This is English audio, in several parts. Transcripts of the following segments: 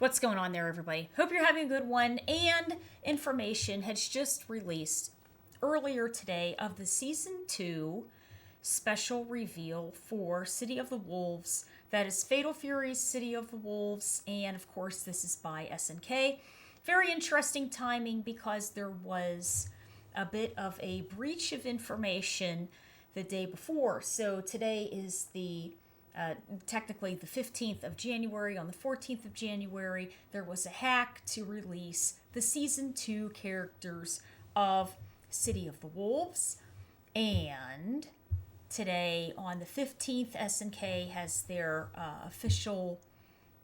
What's going on there, everybody? Hope you're having a good one. And information has just released earlier today of the season 2 special reveal for City of the Wolves. That is Fatal Fury's City of the Wolves, and of course this is by SNK. Very interesting timing because there was a bit of a breach of information the day before. So today is the technically the 15th of January. On the 14th of January, there was a hack to release the Season 2 characters of City of the Wolves. And today, on the 15th, SNK has their official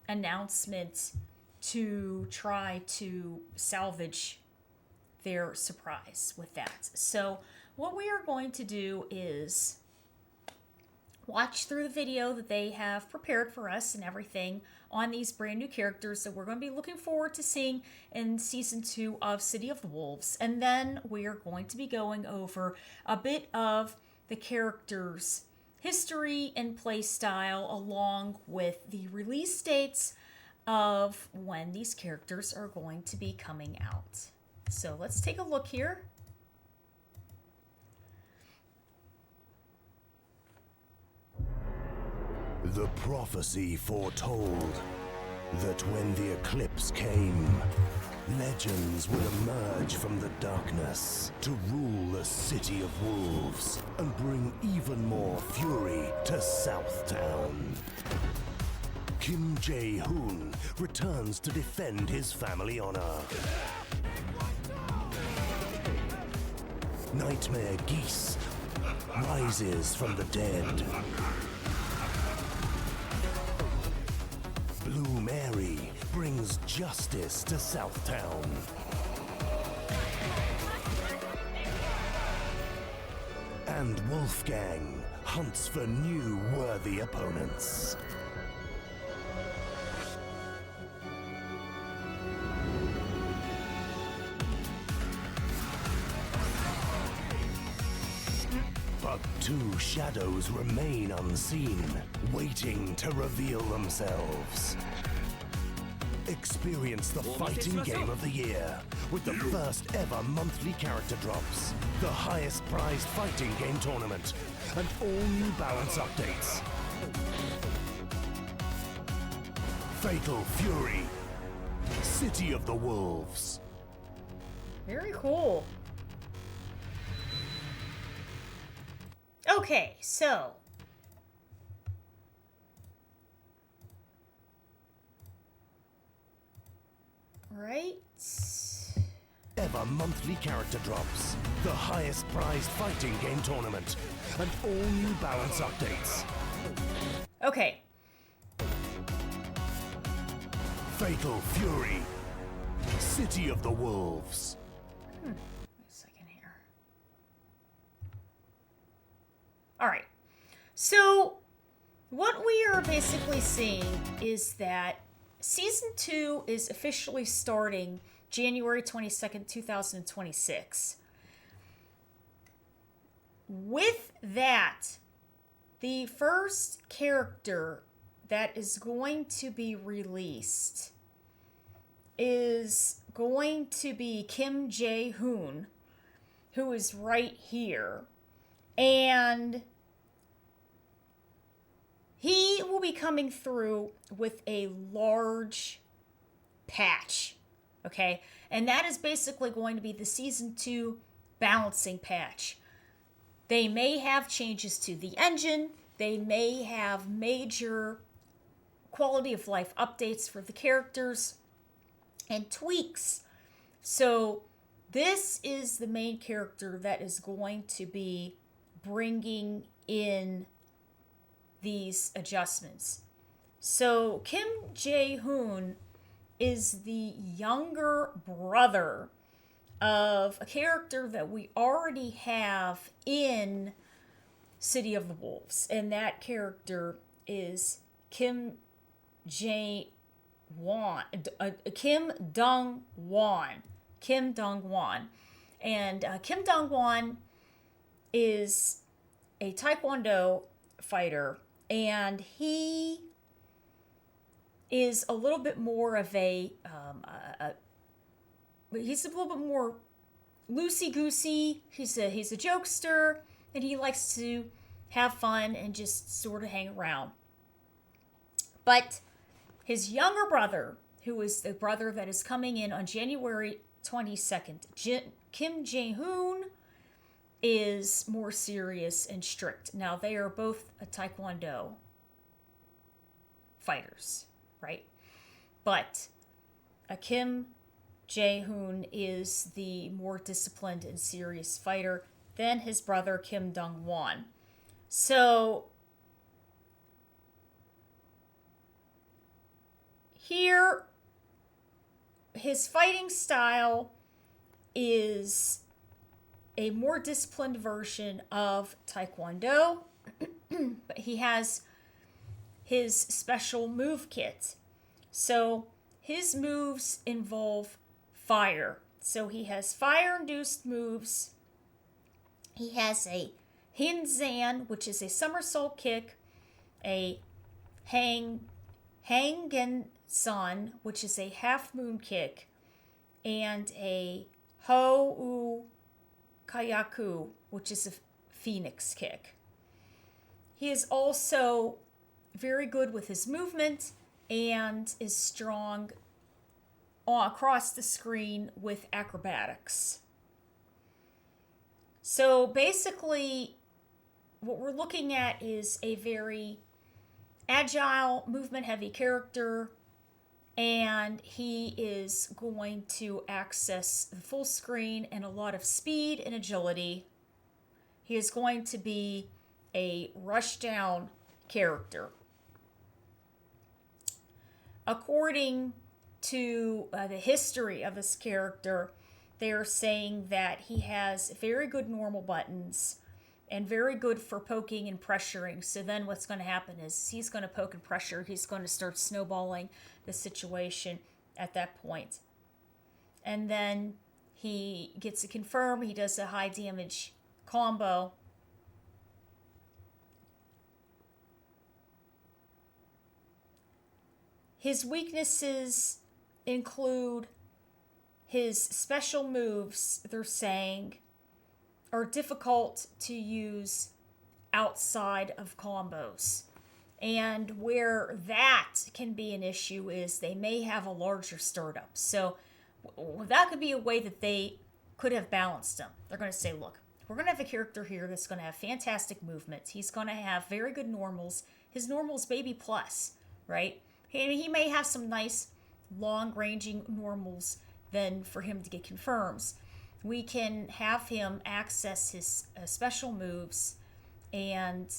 announcement to try to salvage their surprise with that. So what we are going to do is watch through the video that they have prepared for us and everything on these brand new characters that we're going to be looking forward to seeing in Season 2 of City of the Wolves. And then we are going to be going over a bit of the characters' history and play style along with the release dates of when these characters are going to be coming out. So let's take a look here. The prophecy foretold that when the eclipse came, legends would emerge from the darkness to rule the City of Wolves and bring even more fury to Southtown. Jae Hoon returns to defend his family honor. Nightmare Geese rises from the dead. Blue Mary brings justice to Southtown. And Wolfgang hunts for new worthy opponents. But two shadows remain unseen, waiting to reveal themselves. Experience the fighting game of the year with the first ever monthly character drops, the highest prized fighting game tournament, and all new balance updates. Fatal Fury, City of the Wolves. Very cool. Okay, so right. Ever monthly character drops, the highest prized fighting game tournament, and all new balance updates. Okay. Fatal Fury, City of the Wolves. Wait a second here. All right. So what we are basically seeing is that Season 2 is officially starting January 22nd, 2026. With that, the first character that is going to be released is going to be Jae Hoon, who is right here. And he will be coming through with a large patch, okay? And that is basically going to be the Season 2 balancing patch. They may have changes to the engine. They may have major quality of life updates for the characters and tweaks. So this is the main character that is going to be bringing in these adjustments. So Jae Hoon is the younger brother of a character that we already have in City of the Wolves, and that character is Kim Dong-won. And Kim Dong-won is a Taekwondo fighter, and he is a little bit more of he's a little bit more loosey goosey. He's a jokester, and he likes to have fun and just sort of hang around. But his younger brother, who is the brother that is coming in on January 22nd, Kim Jae Hoon, is more serious and strict. Now, they are both a Taekwondo fighters, right? But Kim Jae Hoon is the more disciplined and serious fighter than his brother Kim Dong Won. So here, his fighting style is a more disciplined version of Taekwondo, but he has his special move kit. So his moves involve fire. So he has fire-induced moves. He has a Hinzan, which is a somersault kick, a Hangensan, which is a half moon kick, and a Ho-U Kayaku, which is a phoenix kick. He is also very good with his movement and is strong across the screen with acrobatics. So basically, what we're looking at is a very agile, movement-heavy character, and he is going to access the full screen and a lot of speed and agility. He is going to be a rush-down character. According to the history of this character, they are saying that he has very good normal buttons and very good for poking and pressuring. So then what's going to happen is he's going to poke and pressure. He's going to start snowballing the situation at that point. And then he gets to confirm. He does a high damage combo. His weaknesses include his special moves, they're saying, are difficult to use outside of combos. And where that can be an issue is they may have a larger startup. So that could be a way that they could have balanced them. They're going to say, look, we're going to have a character here that's going to have fantastic movements. He's going to have very good normals. His normals may be plus, right? He may have some nice long-ranging normals then for him to get confirms. We can have him access his special moves and,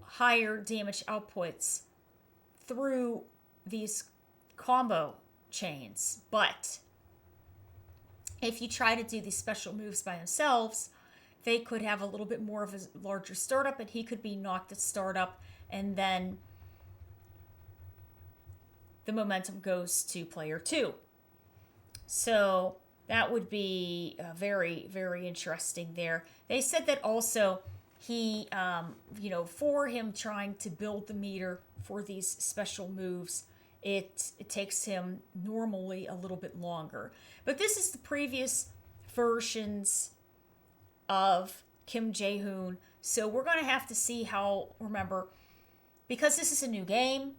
higher damage outputs through these combo chains. But if you try to do these special moves by themselves, they could have a little bit more of a larger startup, and he could be knocked at startup, and then the momentum goes to player 2. So that would be very, very interesting there. They said that also he, for him trying to build the meter for these special moves, it takes him normally a little bit longer. But this is the previous versions of Kim Jae Hoon. So we're going to have to see remember, because this is a new game,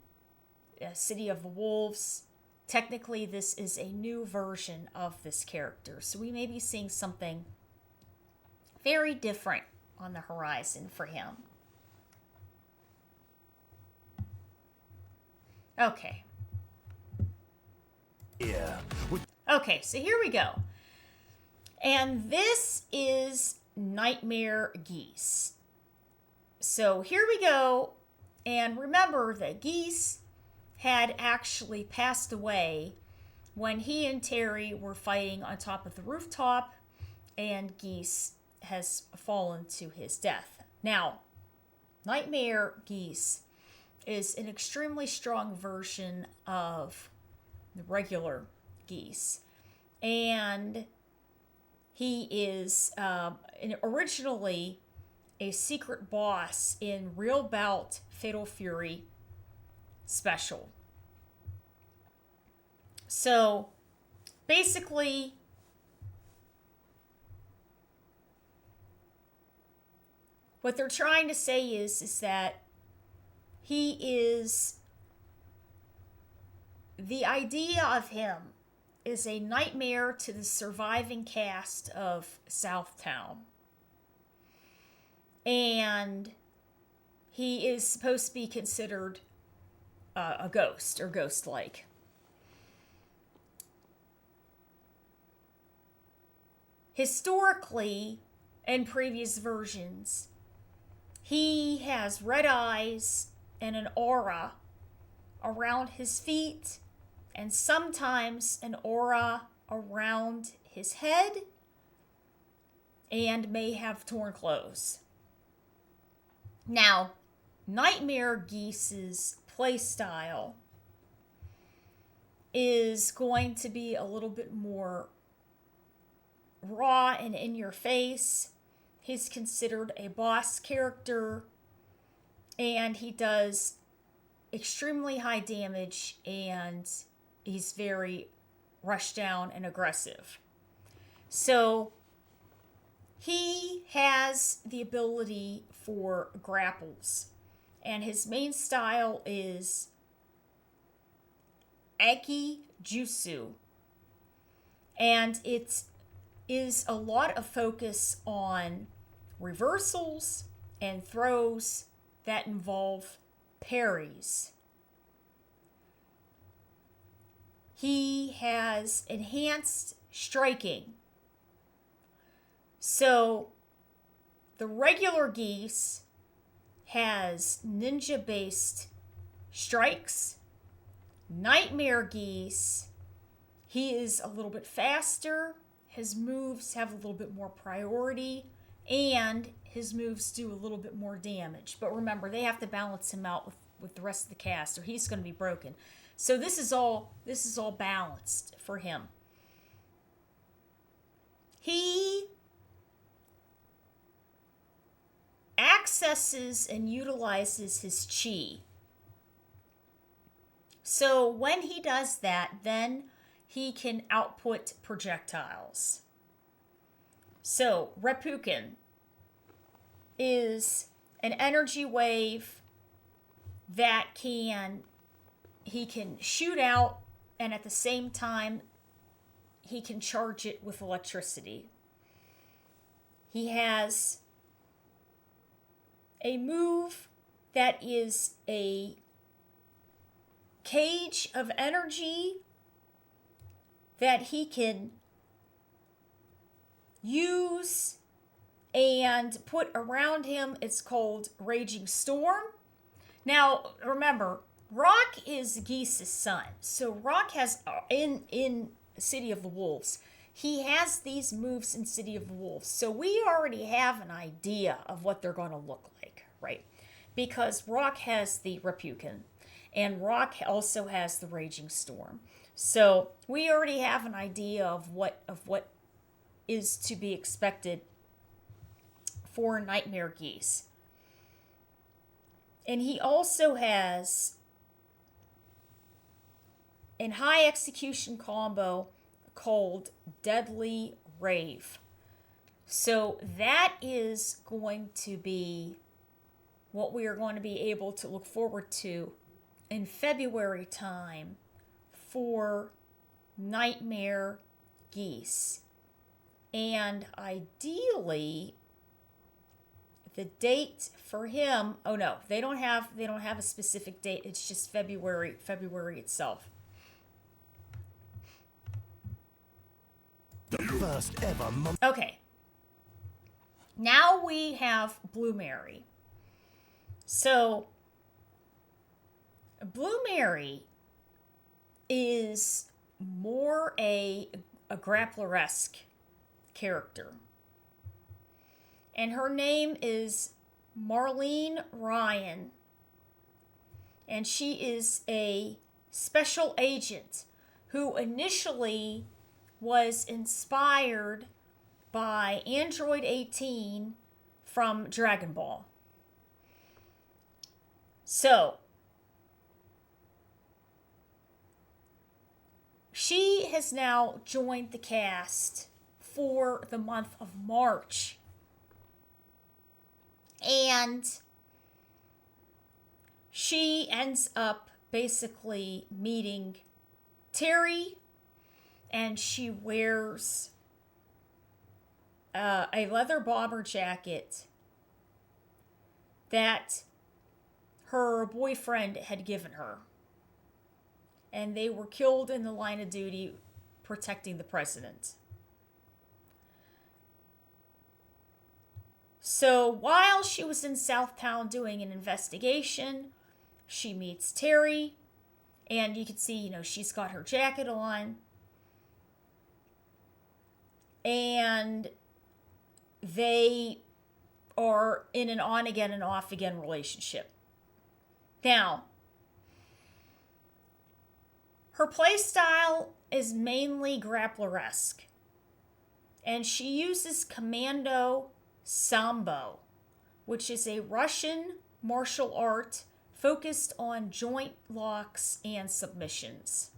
City of the Wolves, technically this is a new version of this character. So we may be seeing something very different on the horizon for him. Okay. Yeah. Okay, so here we go. And this is Nightmare Geese. So here we go. And remember that Geese had actually passed away when he and Terry were fighting on top of the rooftop, and Geese has fallen to his death. Now, Nightmare Geese is an extremely strong version of the regular Geese, and he is originally a secret boss in Real Bout Fatal Fury special. So basically, what they're trying to say is that he is, the idea of him is a nightmare to the surviving cast of Southtown. And he is supposed to be considered a ghost or ghost-like. Historically, in previous versions, he has red eyes and an aura around his feet, and sometimes an aura around his head, and may have torn clothes. Now, Nightmare Geese's playstyle is going to be a little bit more raw and in your face. He's considered a boss character, and he does extremely high damage, and he's very rushed down and aggressive. So he has the ability for grapples, and his main style is Aki Jutsu, and it is a lot of focus on reversals and throws that involve parries. He has enhanced striking. So the regular Geese has ninja-based strikes. Nightmare Geese, he is a little bit faster. His moves have a little bit more priority, and his moves do a little bit more damage. But remember, they have to balance him out with the rest of the cast, or he's going to be broken. So this is all balanced for him. He accesses and utilizes his chi. So when he does that, then he can output projectiles. So Reppuken is an energy wave that he can shoot out, and at the same time he can charge it with electricity. He has a move that is a cage of energy that he can use and put around him. It's called Raging Storm. Now, remember, Rock is Geese's son. So Rock has, in City of the Wolves, he has these moves in City of the Wolves. So we already have an idea of what they're going to look like, right? Because Rock has the Reppuken, and Rock also has the Raging Storm. So we already have an idea of what is to be expected for Nightmare Geese. And he also has a high execution combo called Deadly Rave. So that is going to be what we are going to be able to look forward to in February time for Nightmare Geese. And ideally, the date for him, oh no, they don't have a specific date. It's just February itself. The first ever Okay. Now we have Blue Mary. So Blue Mary is more a grappler-esque character. And her name is Marlene Ryan. And she is a special agent who initially was inspired by Android 18 from Dragon Ball. So, She has now joined the cast for the month of March. And she ends up basically meeting Terry, and she wears a leather bomber jacket that her boyfriend had given her. And they were killed in the line of duty protecting the president. So while she was in Southtown doing an investigation, she meets Terry, and you can see, she's got her jacket on, and they are in an on-again and off-again relationship. Now, her playstyle is mainly grappler-esque, and she uses Commando Sambo, which is a Russian martial art focused on joint locks and submissions.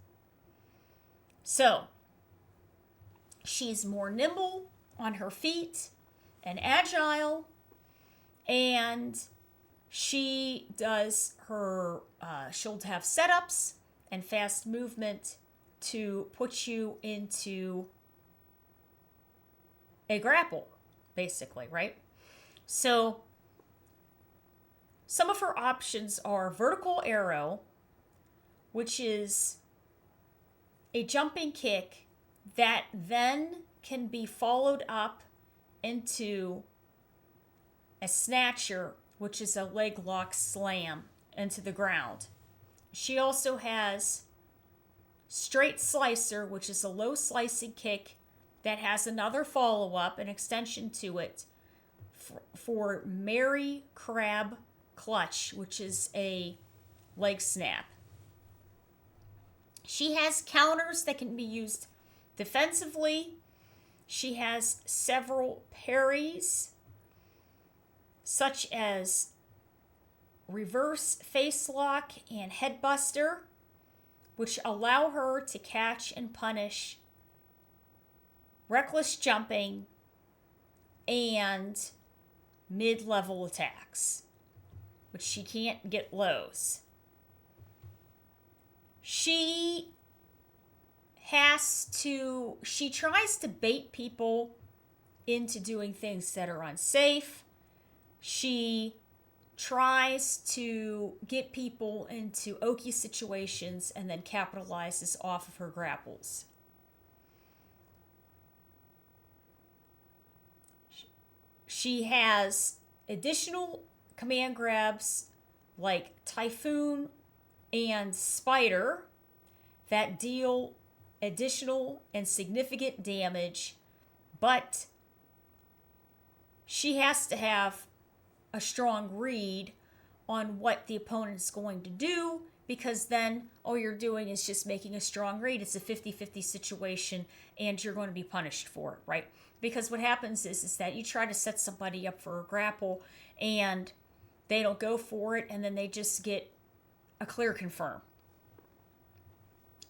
So, she's more nimble on her feet and agile, and she does her, she'll have setups and fast movement to put you into a grapple, basically, right? So some of her options are vertical arrow, which is a jumping kick that then can be followed up into a snatcher, which is a leg lock slam into the ground. She also has straight slicer, which is a low slicing kick that has another follow-up, an extension to it, for Mary Crab Clutch, which is a leg snap. She has counters that can be used defensively. She has several parries, such as reverse face lock and headbuster, which allow her to catch and punish reckless jumping and mid-level attacks, which she can't get lows. She tries to bait people into doing things that are unsafe. She tries to get people into okie situations and then capitalizes off of her grapples. She has additional command grabs like Typhoon and Spider that deal additional and significant damage, but she has to have a strong read on what the opponent is going to do, because then all you're doing is just making a strong read. It's a 50-50 situation, and you're going to be punished for it, right? Because what happens is that you try to set somebody up for a grapple, and they don't go for it, and then they just get a clear confirm.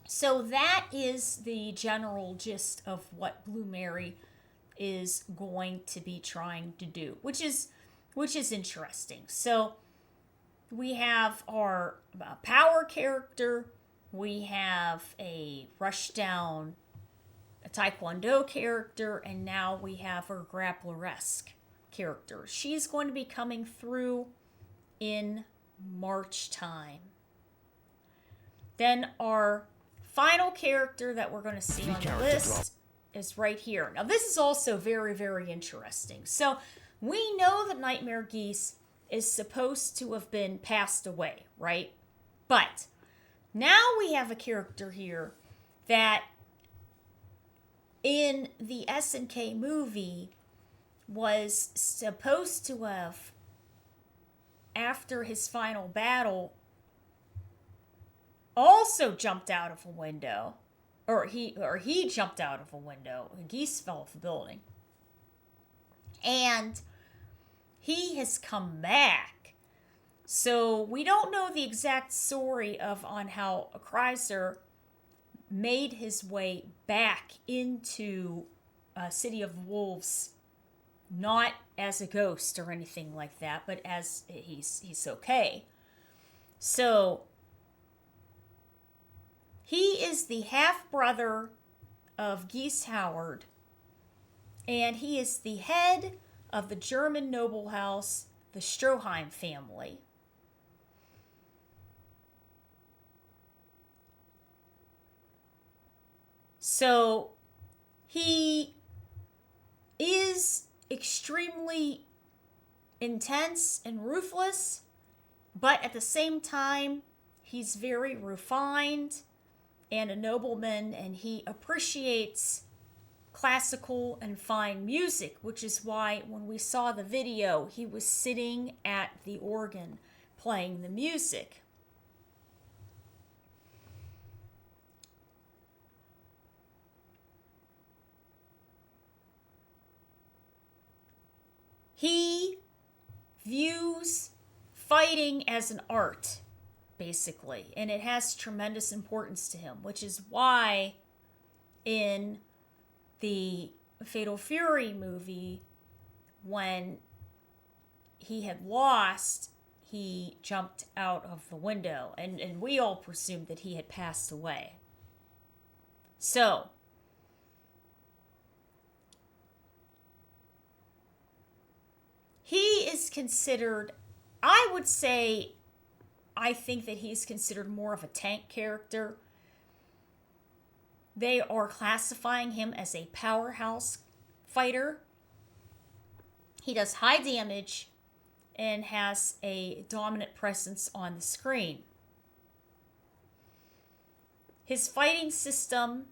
So that is the general gist of what Blue Mary is going to be trying to do, which is interesting. So we have our power character, we have a rushdown, a taekwondo character, and now we have our grappler-esque character. She's going to be coming through in March time. Then our final character that we're going to see on the list is right here. Now this is also very, very interesting. So we know that Nightmare Geese is supposed to have been passed away, right? But now we have a character here that in the SNK movie was supposed to have, after his final battle, also jumped out of a window, or he jumped out of a window. Geese fell off a building. And he has come back. So we don't know the exact story on how Krauser made his way back into City of Wolves, not as a ghost or anything like that, but as he's okay. So he is the half brother of Geese Howard, and he is the head of the German noble house, the Stroheim family. So he is extremely intense and ruthless, but at the same time, he's very refined and a nobleman, and he appreciates classical and fine music, which is why when we saw the video, he was sitting at the organ playing the music. He views fighting as an art, basically, and it has tremendous importance to him, which is why in the Fatal Fury movie, when he had lost, he jumped out of the window, and we all presumed that he had passed away. So, he is considered, I would say, I think that he's considered more of a tank character. They are classifying him as a powerhouse fighter. He does high damage and has a dominant presence on the screen. His fighting system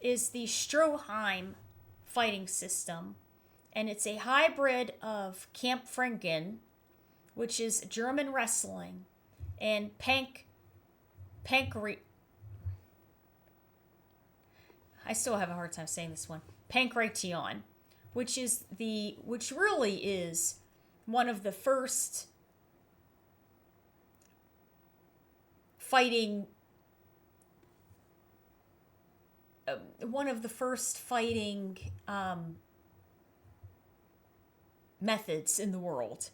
is the Stroheim fighting system, and it's a hybrid of Kampfringen, which is German wrestling, and I still have a hard time saying this one. Pankration, which really is one of the first fighting methods in the world,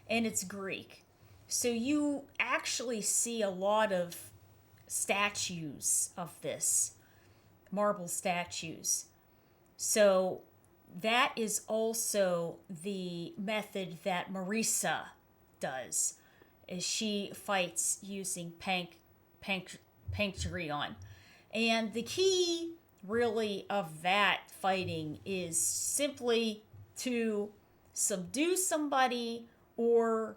and it's Greek. So you actually see a lot of statues of this, marble statues. So that is also the method that Marisa does, is she fights using Pankration. And the key really of that fighting is simply to subdue somebody or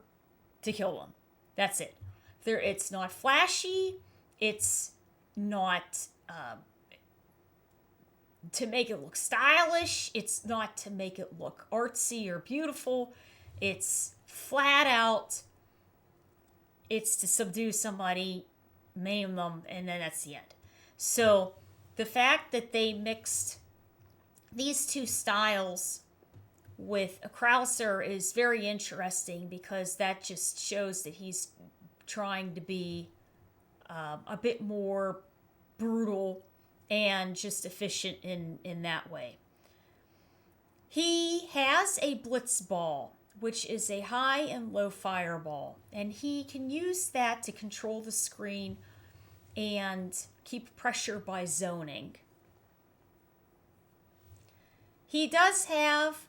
to kill them. That's it. It's not flashy. It's not to make it look stylish. It's not to make it look artsy or beautiful. It's flat out. It's to subdue somebody, maim them, and then that's the end. So the fact that they mixed these two styles with a Krauser is very interesting, because that just shows that he's trying to be a bit more brutal and just efficient in that way. He has a blitz ball, which is a high and low fireball, and he can use that to control the screen and keep pressure by zoning. He does have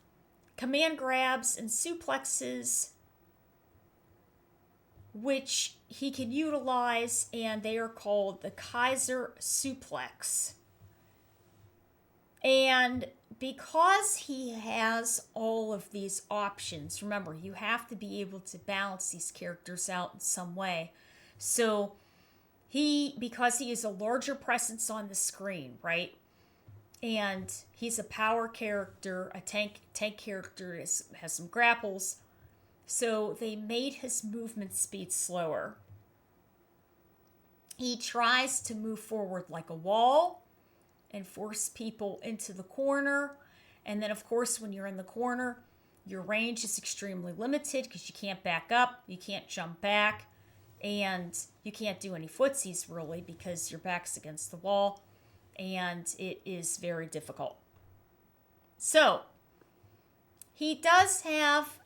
command grabs and suplexes, which he can utilize, and they are called the Kaiser suplex. And because he has all of these options, remember, you have to be able to balance these characters out in some way. So because he is a larger presence on the screen, right? And he's a power character, a tank character, has some grapples. So they made his movement speed slower. He tries to move forward like a wall and force people into the corner. And then, of course, when you're in the corner, your range is extremely limited because you can't back up, you can't jump back. and you can't do any footsies really because your back's against the wall, and it is very difficult. So, he does have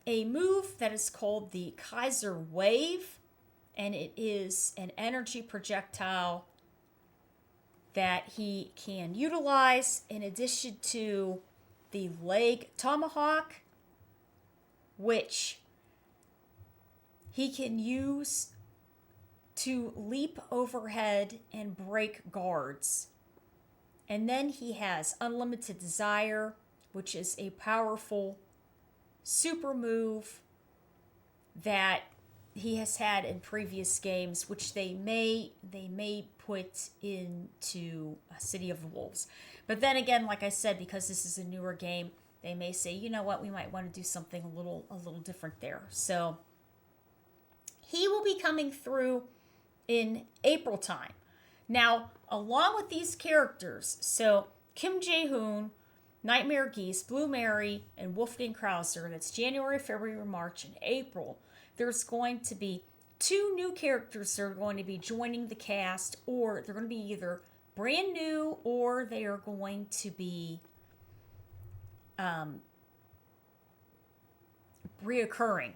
a move that is called the Kaiser Wave, and it is an energy projectile that he can utilize in addition to the leg tomahawk, which he can use to leap overhead and break guards. And then he has Unlimited Desire, which is a powerful super move that he has had in previous games, which they may put into City of the Wolves. But then again, like I said, because this is a newer game, they may say, you know what, we might want to do something a little different there. So he will be coming through in April time. Now, along with these characters, so Kim Jae Hoon, Nightmare Geese, Blue Mary, and Wolfgang Krauser, that's January, February, March, and April, there's going to be 2 new characters that are going to be joining the cast, or they're going to be either brand new or they are going to be reoccurring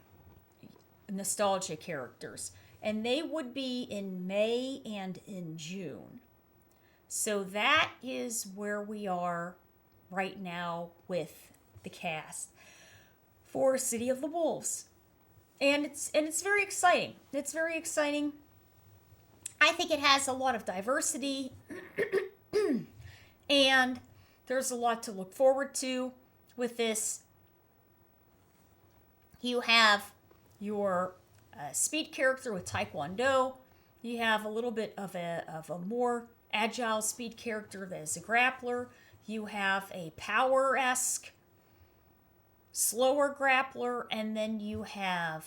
nostalgia characters. And they would be in May and in June. So that is where we are right now with the cast for City of the Wolves. And it's very exciting. It's very exciting. I think it has a lot of diversity and there's a lot to look forward to with this. You have your speed character with Taekwondo. You have a little bit of a more agile speed character that is a grappler. You have a power-esque, slower grappler, and then you have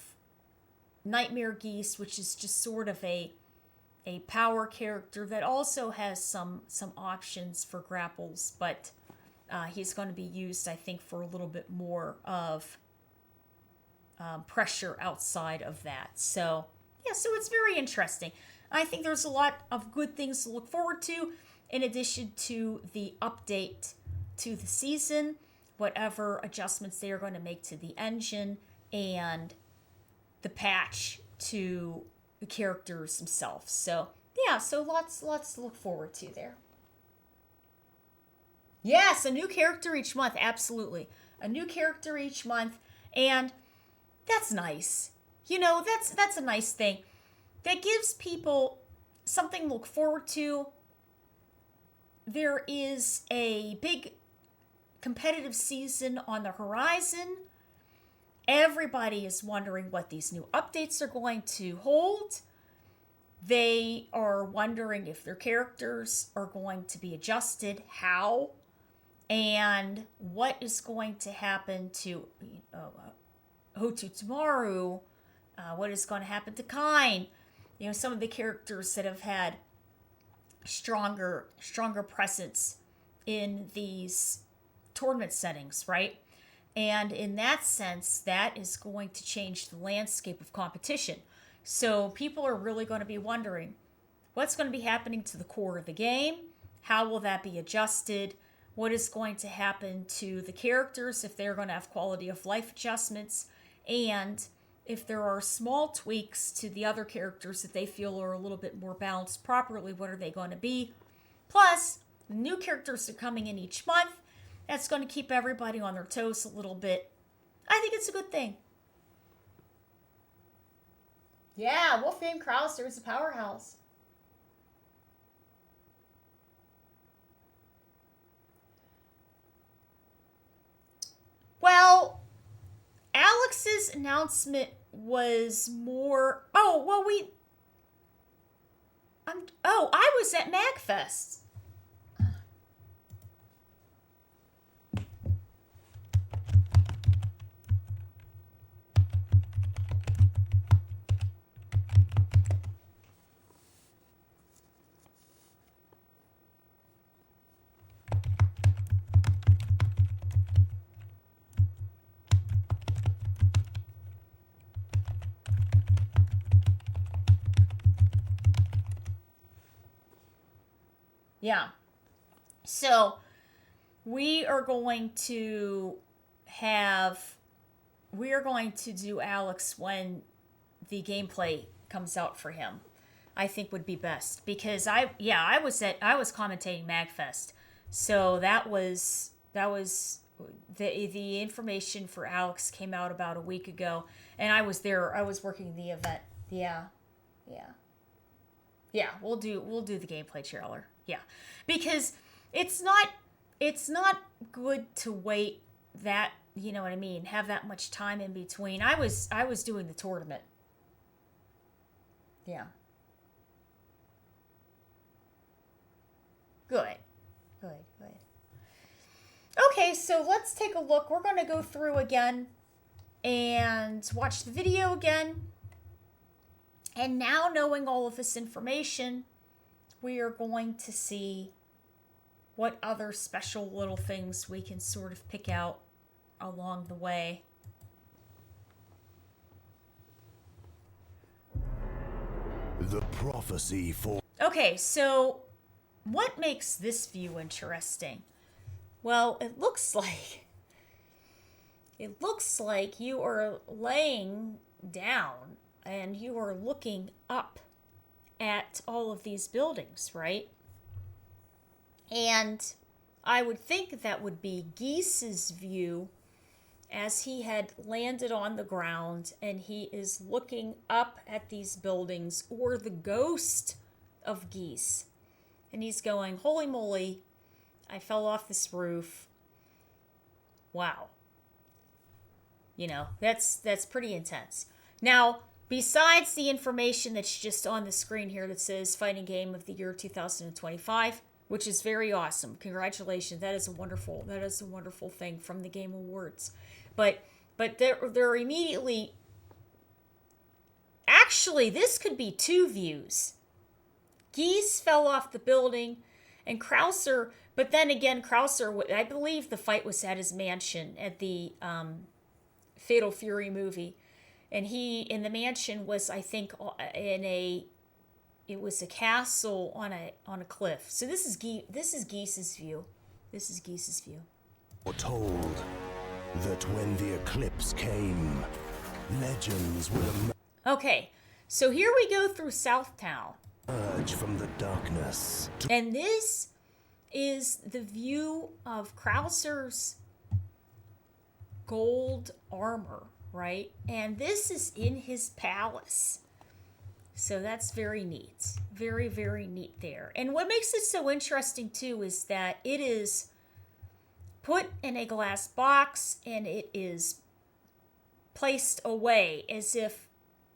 Nightmare Geese, which is just sort of a power character that also has some options for grapples, but he's going to be used, I think, for a little bit more of pressure outside of that. So, yeah, so it's very interesting. I think there's a lot of good things to look forward to, in addition to the update to the season, whatever adjustments they are going to make to the engine, and the patch to the characters themselves. So, yeah, so lots to look forward to there. Yes, a new character each month, absolutely. A new character each month, and that's nice. You know, that's a nice thing. That gives people something to look forward to. There is a big competitive season on the horizon. Everybody is wondering what these new updates are going to hold. They are wondering if their characters are going to be adjusted, how, and what is going to happen to Hotutomaru, what is going to happen to Kain. You know, some of the characters that have had stronger presence in these tournament settings, right? And in that sense, that is going to change the landscape of competition. So people are really going to be wondering, what's going to be happening to the core of the game? How will that be adjusted? What is going to happen to the characters if they're going to have quality of life adjustments? And if there are small tweaks to the other characters that they feel are a little bit more balanced properly, what are they going to be? Plus, new characters are coming in each month. That's going to keep everybody on their toes a little bit. I think it's a good thing. Yeah, Wolfgang Krauser is a powerhouse. Well, Alex's announcement was more... I was at MagFest. Yeah. So we are going to do Alex when the gameplay comes out for him. I think would be best because I was commentating MagFest. So that was the information for Alex came out about a week ago, and I was there. I was working the event. Yeah. Yeah. Yeah, we'll do the gameplay trailer. Yeah. Because it's not good to wait that, you know what I mean, have that much time in between. I was doing the tournament. Yeah. Good. Good. Good. Okay, so let's take a look. We're going to go through again and watch the video again. And now, knowing all of this information, we are going to see what other special little things we can sort of pick out along the way. The prophecy for... Okay, so what makes this view interesting? Well, it looks like you are laying down and you are looking up at all of these buildings, right? And I would think that would be Geese's view as he had landed on the ground and he is looking up at these buildings, or the ghost of Geese. And he's going, holy moly, I fell off this roof. Wow. You know, that's pretty intense. Now, besides the information that's just on the screen here that says Fighting Game of the Year 2025, which is very awesome. Congratulations. That is a wonderful thing from the Game Awards. But they're immediately... Actually, this could be two views. Geese fell off the building, and Krauser... But then again, Krauser, I believe the fight was at his mansion at the Fatal Fury movie. And he, in the mansion, was, I think, it was a castle on a cliff. So this is Geese's view. This is Geese's view. Told that when the eclipse came, legends would emerge. Okay, so here we go through Southtown. From the darkness. And this is the view of Krauser's gold armor, right? And this is in his palace. So that's very neat. Very, very neat there. And what makes it so interesting, too, is that it is put in a glass box and it is placed away as if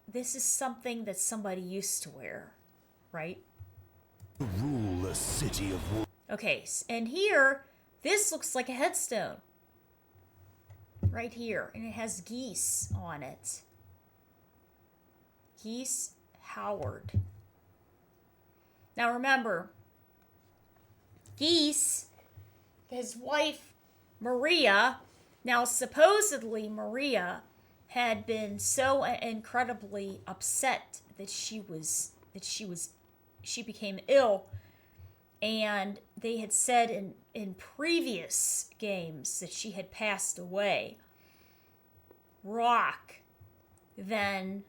this is something that somebody used to wear, right? Rule the city of... Okay, and here, this looks like a headstone. Right here. And it has Geese on it. Geese Howard. Now remember, Geese, his wife Maria, now supposedly Maria had been so incredibly upset that she became ill, and they had said in previous games that she had passed away. Rock then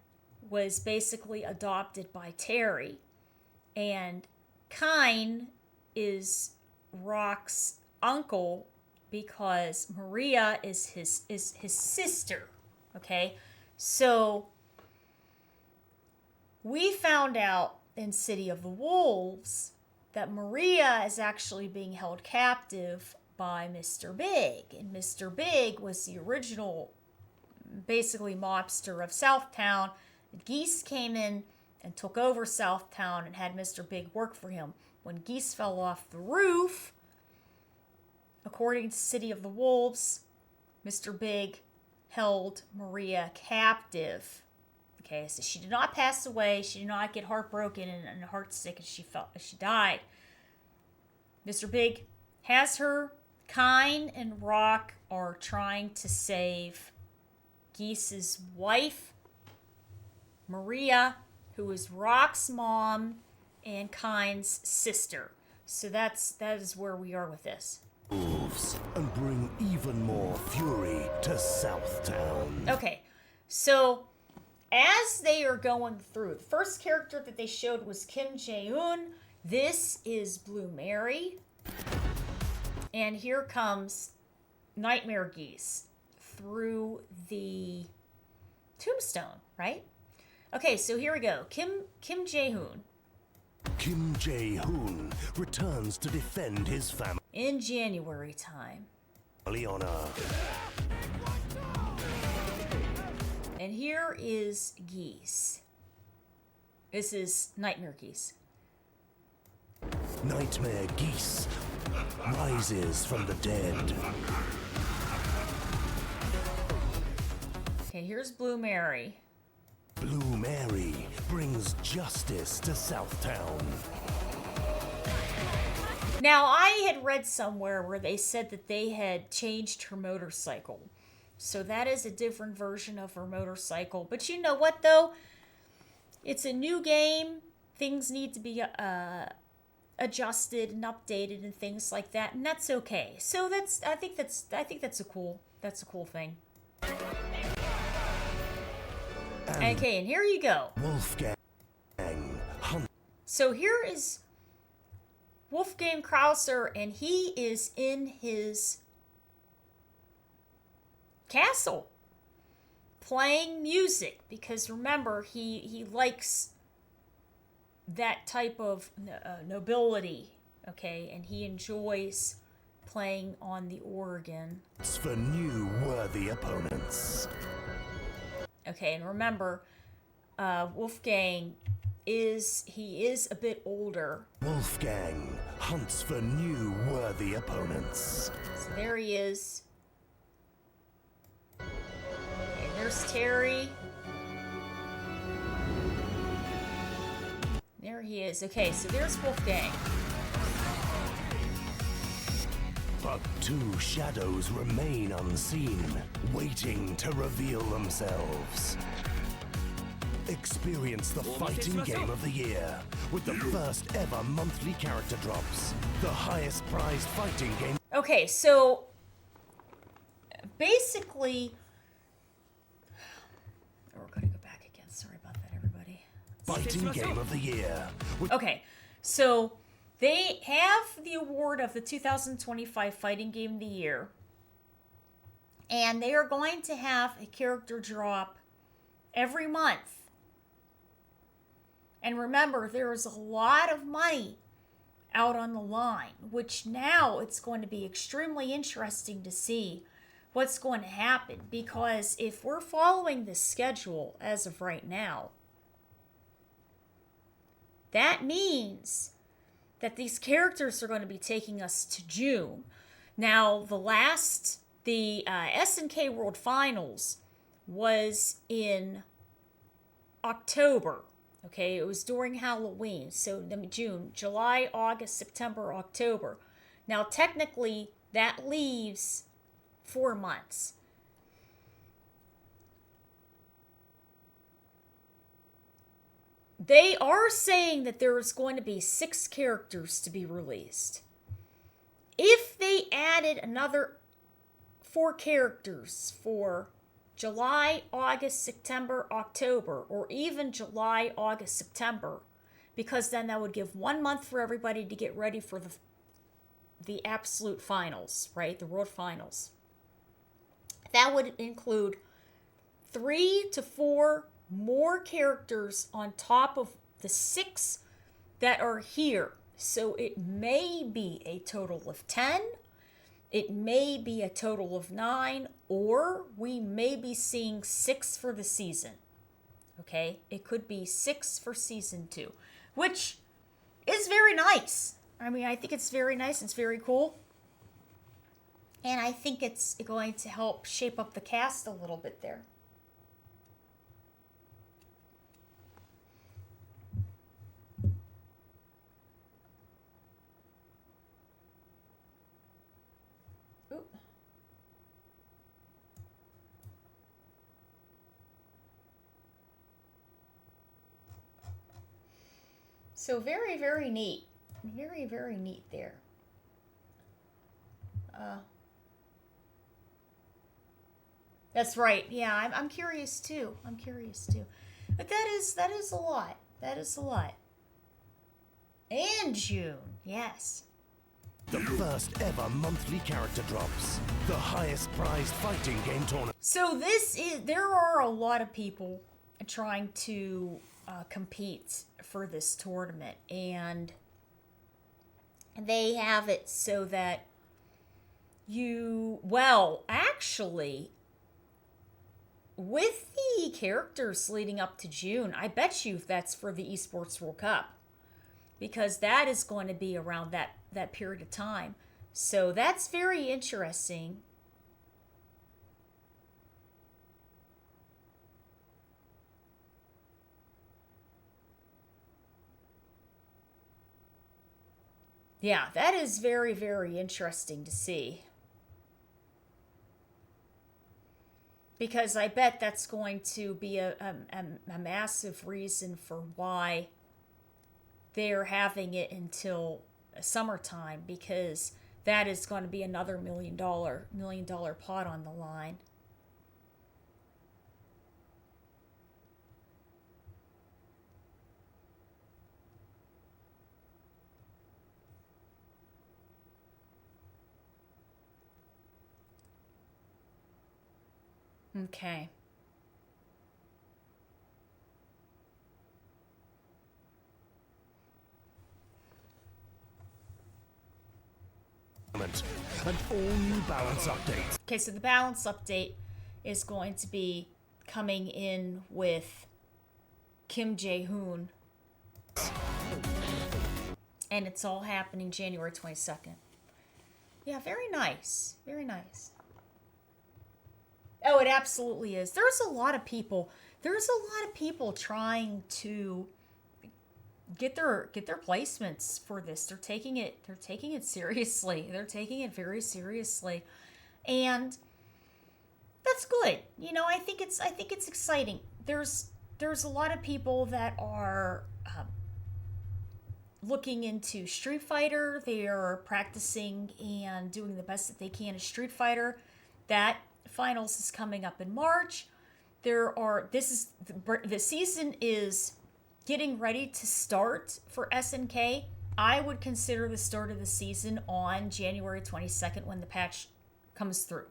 was basically adopted by Terry, and Kine is Rock's uncle because Maria is his sister. Okay, so we found out in City of the Wolves that Maria is actually being held captive by Mr. Big, and Mr. Big was the original basically mobster of Southtown. Geese came in and took over Southtown and had Mr. Big work for him. When Geese fell off the roof, according to City of the Wolves, Mr. Big held Maria captive. Okay, so she did not pass away. She did not get heartbroken and heartsick as she died. Mr. Big has her. Kine and Rock are trying to save Geese's wife, Maria, who is Rock's mom and Kine's sister. So that is where we are with this. Wolves and bring even more fury to Southtown. Okay, so as they are going through, the first character that they showed was Jae Hoon. This is Blue Mary. And here comes Nightmare Geese through the tombstone, right? Okay, so here we go. Kim Jae Hoon. Kim Jae Hoon returns to defend his family In January time. honor. And here is Geese. This is Nightmare Geese. Nightmare Geese rises from the dead. Okay, here's Blue Mary. Blue Mary brings justice to Southtown. Now, I had read somewhere where they said that they had changed her motorcycle. So that is a different version of her motorcycle. But you know what, though? It's a new game. Things need to be adjusted and updated and things like that, and that's okay. So I think that's a cool thing. Okay, and here you go. Wolfgang Hunt. So here is Wolfgang Krauser, and he is in his castle playing music, because remember, he likes that type of nobility, okay, and he enjoys playing on the organ. It's for new worthy opponents. Okay, and remember, Wolfgang is a bit older. Wolfgang hunts for new worthy opponents. So there he is. Okay, there's Terry. There he is. Okay, so there's Wolfgang. But two shadows remain unseen, waiting to reveal themselves. Experience the fighting game of the year with the first ever monthly character drops. The highest prized fighting game. Okay, so basically, we're going to go back again. Sorry about that, everybody. Fighting game of the year. Okay, so they have the award of the 2025 Fighting Game of the Year, and they are going to have a character drop every month. And remember, there is a lot of money out on the line, which now it's going to be extremely interesting to see what's going to happen, because if we're following this schedule as of right now, that means that these characters are going to be taking us to June. Now, the SNK World Finals was in October. Okay, it was during Halloween. So June, July, August, September, October. Now, technically, that leaves 4 months. They are saying that there is going to be 6 characters to be released. If they added another 4 characters for July, August, September, October, or even July, August, September, because then that would give 1 month for everybody to get ready for the absolute finals, right? The world finals. That would include 3 to 4 more characters on top of the 6 that are here. So it may be a total of 10. It may be a total of 9, or we may be seeing 6 for the season. Okay? It could be 6 for season 2, which is very nice. I mean, I think it's very nice. It's very cool. And I think it's going to help shape up the cast a little bit there. So very, very neat. Very, very neat there. That's right. Yeah, I'm curious too. I'm curious too. But that is a lot. That is a lot. And June, yes. The first ever monthly character drops. The highest prized fighting game tournament. So there are a lot of people trying to compete for this tournament, and they have it so that actually, with the characters leading up to June, I bet you that's for the Esports World Cup, because that is going to be around that period of time. So that's very interesting. Yeah, that is very, very interesting to see. Because I bet that's going to be a massive reason for why they're having it until summertime, because that is going to be another $1 million pot on the line. Okay. And all new balance updates. Okay, so the balance update is going to be coming in with Jae Hoon. And it's all happening January 22nd. Yeah, very nice. Very nice. Oh, it absolutely is. There's a lot of people trying to get their placements for this. They're taking it seriously. They're taking it very seriously. And that's good. You know, I think it's exciting. There's a lot of people that are looking into Street Fighter. They are practicing and doing the best that they can in Street Fighter. That finals is coming up in March. The season is getting ready to start for SNK. I would consider the start of the season on January 22nd when the patch comes through.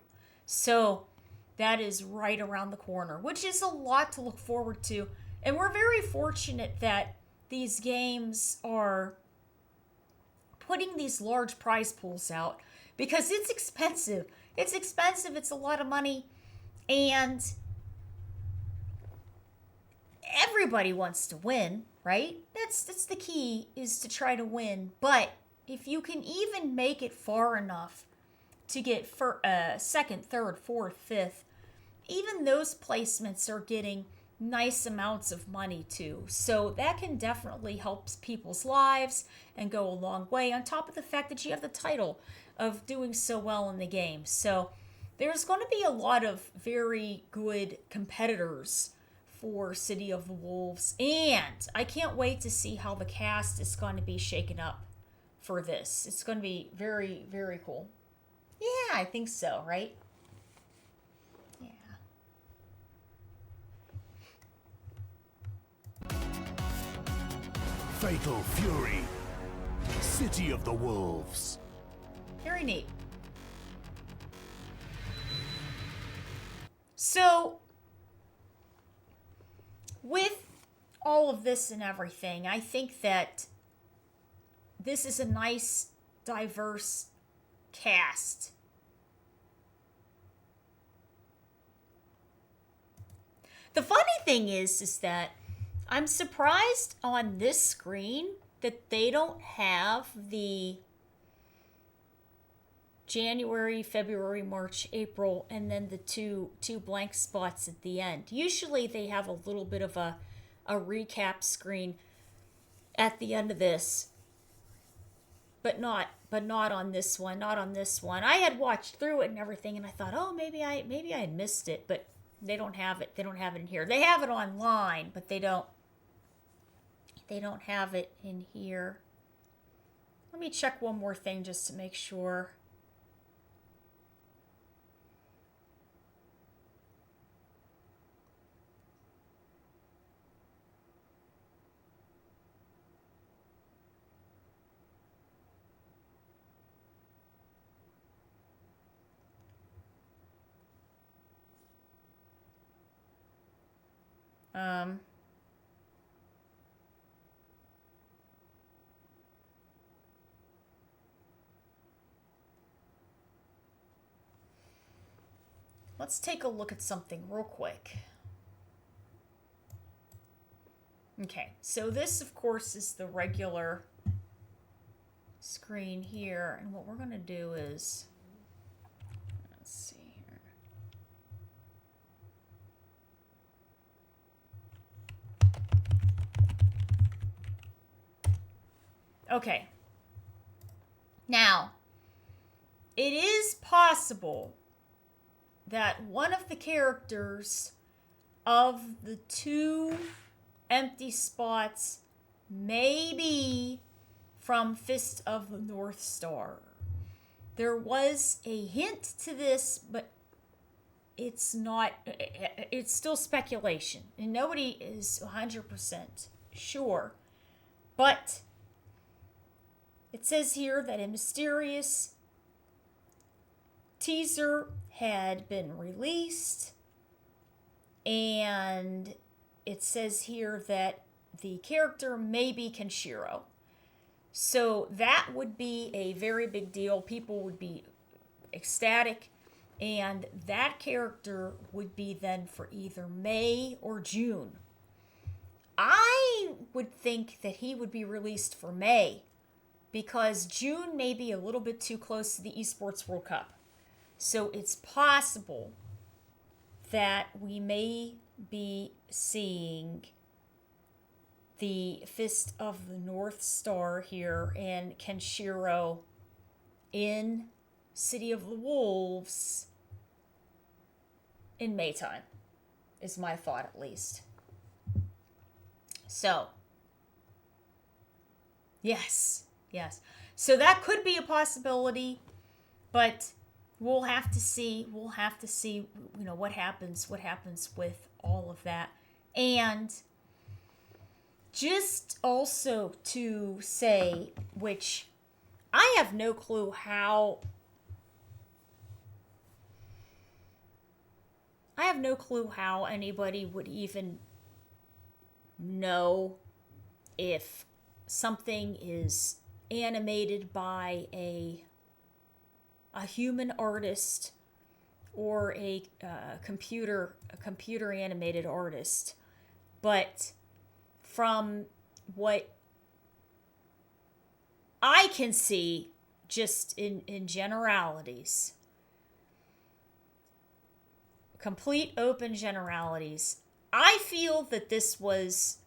So that is right around the corner, which is a lot to look forward to. And we're very fortunate that these games are putting these large prize pools out, because it's expensive. It's expensive. It's a lot of money. And everybody wants to win, right? That's the key, is to try to win. But if you can even make it far enough to get for second, third, fourth, fifth, even those placements are getting nice amounts of money too. So that can definitely help people's lives and go a long way, on top of the fact that you have the title of doing so well in the game. So there's going to be a lot of very good competitors for City of the Wolves, and I can't wait to see how the cast is going to be shaken up for this. It's going to be very, very cool. Yeah, I think so, right? Yeah. Fatal Fury. City of the Wolves. Very neat. So, with all of this and everything, I think that this is a nice, diverse cast. The funny thing is that I'm surprised on this screen that they don't have the January, February, March, April, and then the two blank spots at the end. Usually they have a little bit of a recap screen at the end of this, but not on this one. Not on this one. I had watched through it and everything, and I thought, oh, maybe I had missed it, but they don't have it. They don't have it in here. They have it online, but they don't have it in here. Let me check one more thing just to make sure. Let's take a look at something real quick. Okay, so this, of course, is the regular screen here. And what we're going to do is, let's see here. Okay. Now, it is possible that one of the characters of the two empty spots may be from Fist of the North Star. There was a hint to this, but it's not, it's still speculation. And nobody is 100% sure. But it says here that a mysterious teaser had been released, and it says here that the character may be Kenshiro. So that would be a very big deal. People would be ecstatic, and that character would be then for either May or June. I would think that he would be released for May, because June may be a little bit too close to the Esports World Cup. So it's possible that we may be seeing the Fist of the North Star here and Kenshiro in City of the Wolves in Maytime, is my thought at least. So, yes. So that could be a possibility, but we'll have to see, what happens with all of that. And just also to say, which I have no clue how anybody would even know if something is animated by a human artist or a computer animated artist. But from what I can see, just in generalities, complete open generalities, I feel that this was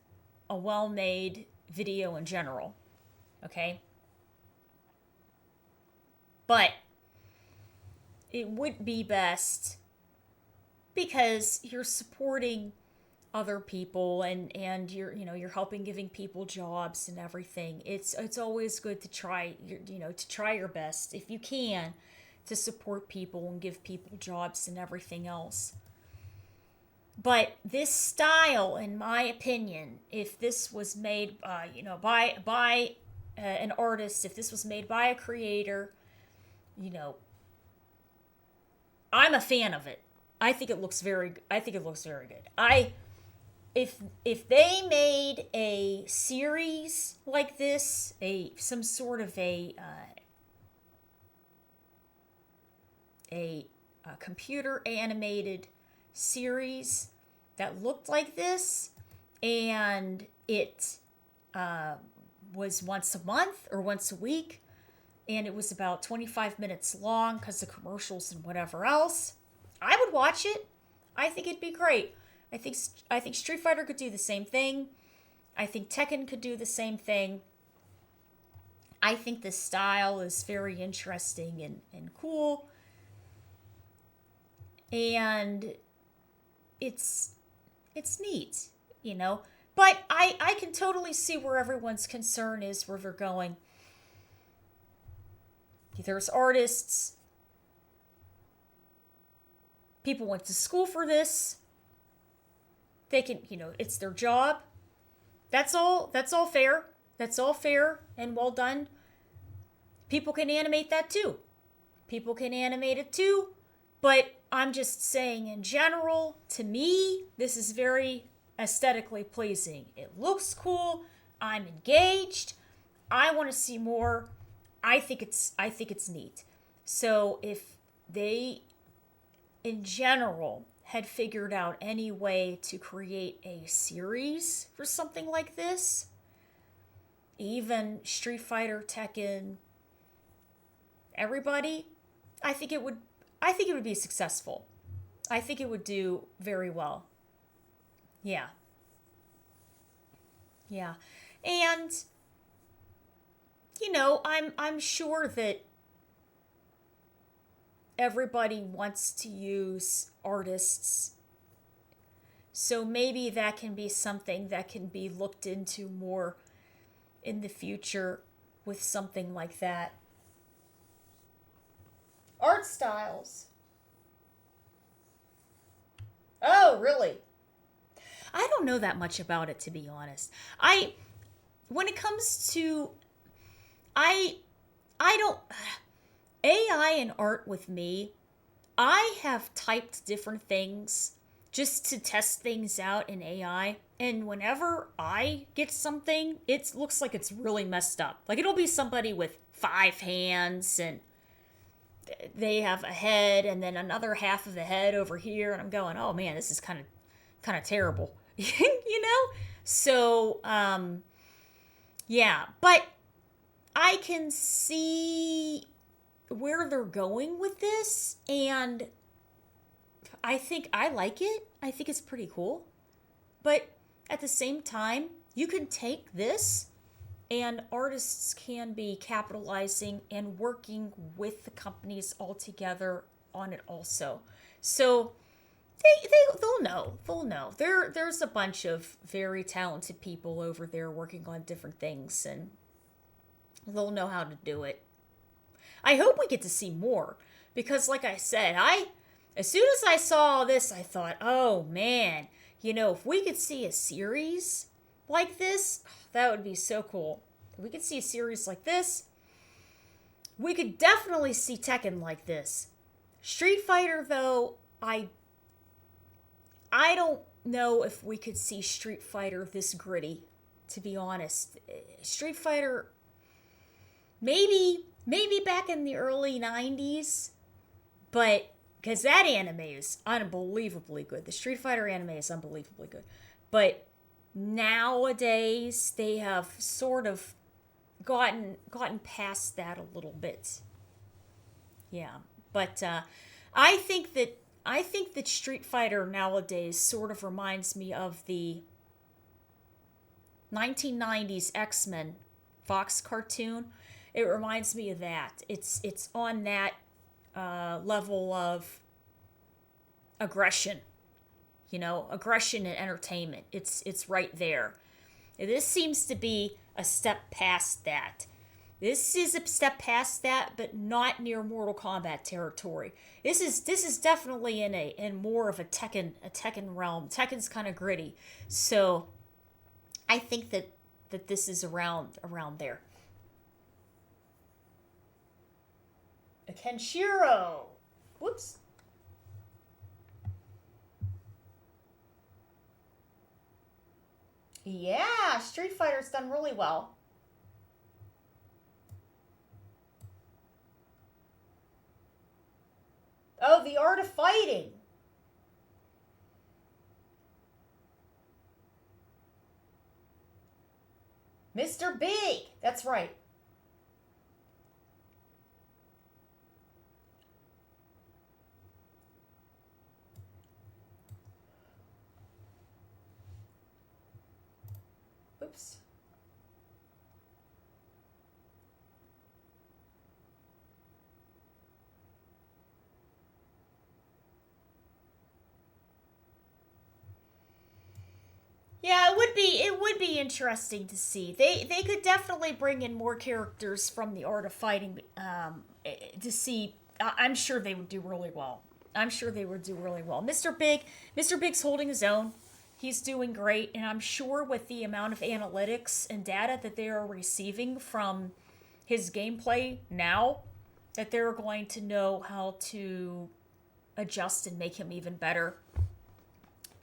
a well-made video in general. Okay? But it would be best, because you're supporting other people and you're helping, giving people jobs and everything. It's always good to try your best if you can to support people and give people jobs and everything else. But this style, in my opinion, if this was made by an artist, if this was made by a creator, I'm a fan of it. I think it looks very good. If they made a series like this, some sort of a computer animated series that looked like this, and it was once a month or once a week, and it was about 25 minutes long because of commercials and whatever else, I would watch it. I think it'd be great. I think Street Fighter could do the same thing. I think Tekken could do the same thing. I think the style is very interesting and cool. And it's neat, But I can totally see where everyone's concern is, where they're going. There's artists. People went to school for this. They can, it's their job. That's all fair. That's all fair and well done. People can animate that too. People can animate it too. But I'm just saying in general, to me, this is very aesthetically pleasing. It looks cool. I'm engaged. I want to see more. I think it's neat. So if they in general had figured out any way to create a series for something like this, even Street Fighter, Tekken, everybody, I think it would be successful. I think it would do very well. Yeah. Yeah. And I'm sure that everybody wants to use artists. So maybe that can be something that can be looked into more in the future with something like that. Art styles. Oh, really? I don't know that much about it, to be honest. When it comes to, I don't, AI and art with me, I have typed different things just to test things out in AI. And whenever I get something, it looks like it's really messed up. Like it'll be somebody with 5 hands and they have a head and then another half of the head over here. And I'm going, oh man, this is kind of terrible, So, yeah, but I can see where they're going with this, and I think I like it. I think it's pretty cool. But at the same time, you can take this and artists can be capitalizing and working with the companies all together on it also. So they'll know. There's a bunch of very talented people over there working on different things, and they'll know how to do it. I hope we get to see more, because like I said, as soon as I saw this, I thought, oh man, if we could see a series like this, that would be so cool. If we could see a series like this, we could definitely see Tekken like this. Street Fighter, though, I don't know if we could see Street Fighter this gritty, to be honest. Street Fighter, maybe back in the early 90s, but because that anime is unbelievably good. The Street Fighter anime is unbelievably good. But nowadays, they have sort of gotten past that a little bit. Yeah, but I think that Street Fighter nowadays sort of reminds me of the 1990s X-Men Fox cartoon. It reminds me of that. It's on that level of aggression, aggression and entertainment. It's right there. This seems to be a step past that. This is a step past that, but not near Mortal Kombat territory. This is definitely in more of a Tekken realm. Tekken's kind of gritty, so I think that this is around there. A Kenshiro. Whoops. Yeah, Street Fighter's done really well. Oh, The Art of Fighting. Mr. Big. That's right. Oops. Yeah, it would be interesting to see. They could definitely bring in more characters from the Art of Fighting to see. I'm sure they would do really well. I'm sure they would do really well. Mr. Big's holding his own. He's doing great, and I'm sure with the amount of analytics and data that they are receiving from his gameplay now, that they're going to know how to adjust and make him even better.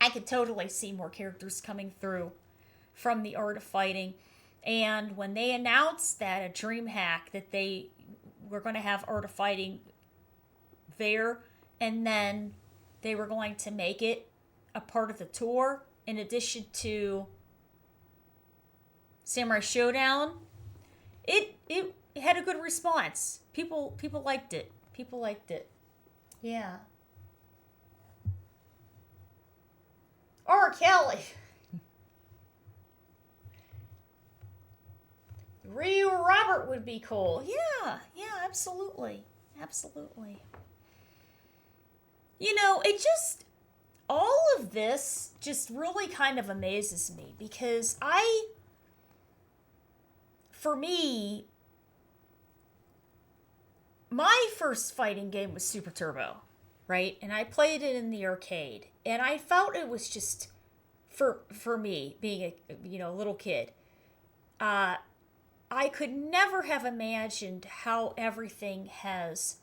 I could totally see more characters coming through from the Art of Fighting. And when they announced that at DreamHack that they were going to have Art of Fighting there, and then they were going to make it a part of the tour in addition to Samurai Showdown, it had a good response. People liked it. People liked it. Yeah. R. Kelly. Ryu Robert would be cool. Yeah, absolutely. Absolutely. You know, all of this just really kind of amazes me because for me, my first fighting game was Super Turbo, right? And I played it in the arcade, and I felt it was just for me being a little kid. I could never have imagined how everything has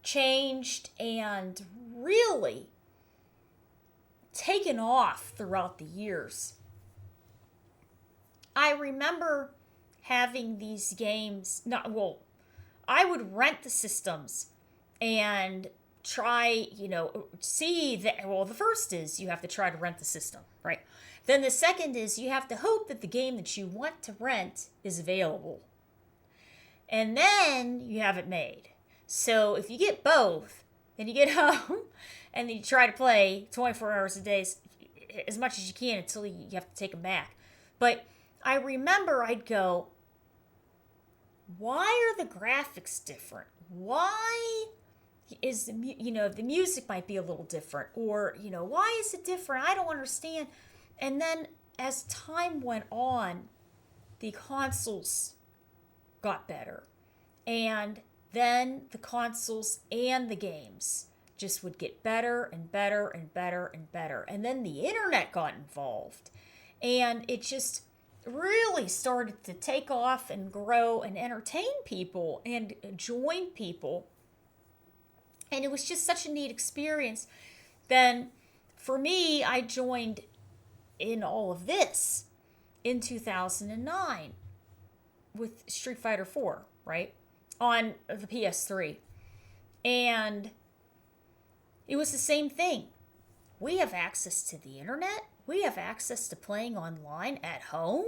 changed and really taken off throughout the years. I remember having these games, I would rent the systems and try, see that, the first is you have to try to rent the system, right? Then the second is you have to hope that the game that you want to rent is available. And then you have it made. So if you get both, then you get home and then you try to play 24 hours a day as much as you can until you have to take them back. But I remember I'd go, why are the graphics different? Why is the music might be a little different? Or, why is it different? I don't understand. And then as time went on, the consoles got better. And then the consoles and the games just would get better and better and better and better. And then the internet got involved. And it just really started to take off and grow and entertain people and join people. And it was just such a neat experience. Then for me, I joined in all of this in 2009 with Street Fighter 4, right? On the PS3. And it was the same thing. We have access to the internet. We have access to playing online at home.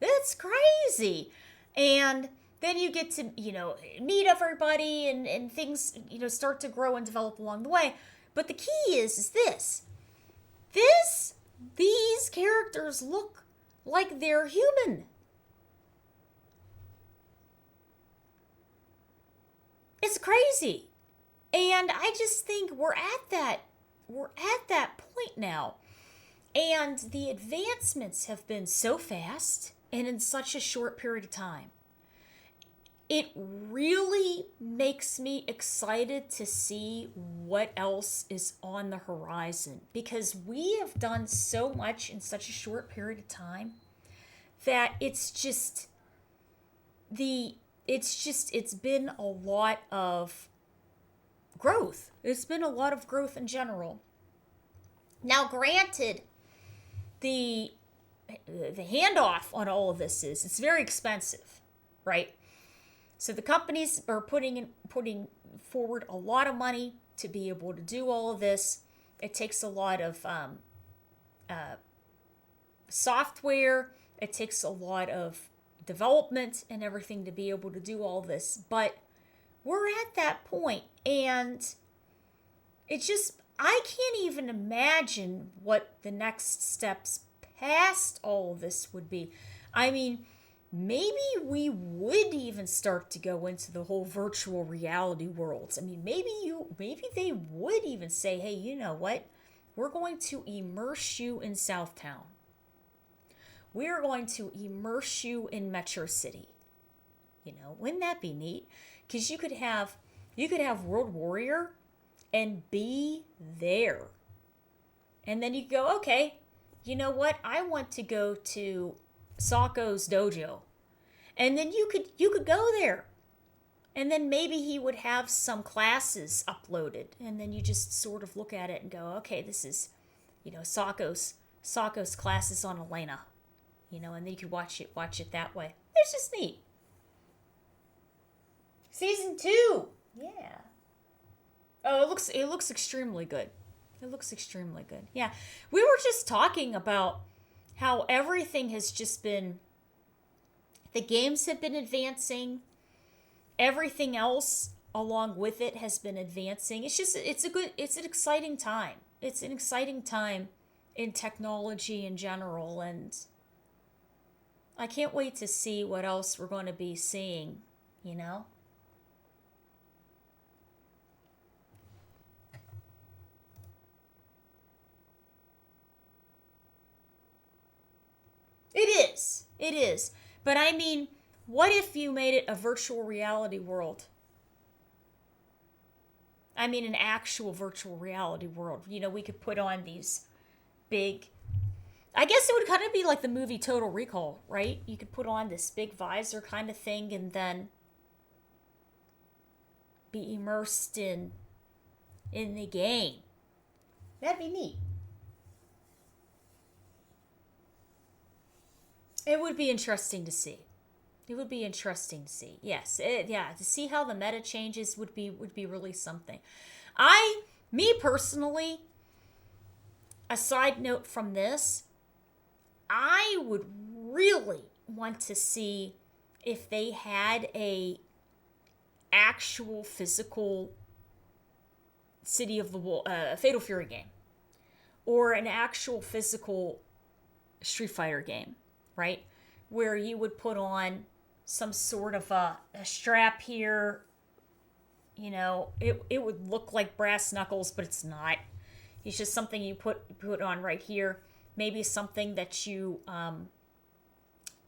It's crazy. And then you get to, meet everybody and things, start to grow and develop along the way. But the key is this. These characters look like they're human. It's crazy. And I just think we're at that point now. And the advancements have been so fast and in such a short period of time. It really makes me excited to see what else is on the horizon, because we have done so much in such a short period of time that it's been a lot of growth. It's been a lot of growth in general. Now, granted, the handoff on all of this is it's very expensive, right? So the companies are putting forward a lot of money to be able to do all of this. It takes a lot of software. It takes a lot of development and everything to be able to do all this. But we're at that point, and it's just, I can't even imagine what the next steps past all of this would be. I mean, maybe we would even start to go into the whole virtual reality worlds. I mean, maybe they would even say, hey, you know what? We're going to immerse you in Southtown. We're going to immerse you in Metro City. Wouldn't that be neat? because you could have World Warrior and be there. And then you go, okay, you know what? I want to go to Sako's dojo. And then you could go there. And then maybe he would have some classes uploaded. And then you just sort of look at it and go, okay, this is, Sako's classes on Elena. And then you could watch it that way. It's just neat. Season 2. Yeah. Oh, it looks extremely good. It looks extremely good. Yeah. We were just talking about how everything has just been, the games have been advancing. Everything else along with it has been advancing. It's an exciting time. It's an exciting time in technology in general, and I can't wait to see what else we're going to be seeing, It is. But I mean, what if you made it a virtual reality world? I mean, an actual virtual reality world. We could put on these big, I guess it would kind of be like the movie Total Recall, right? You could put on this big visor kind of thing and then be immersed in the game. That'd be neat. It would be interesting to see. Yes, to see how the meta changes would be really something. Me personally, a side note from this, I would really want to see if they had a actual physical City of the Fatal Fury game, or an actual physical Street Fighter game, right? Where you would put on some sort of a strap here. It would look like brass knuckles, but it's not. It's just something you put on right here. Maybe something that you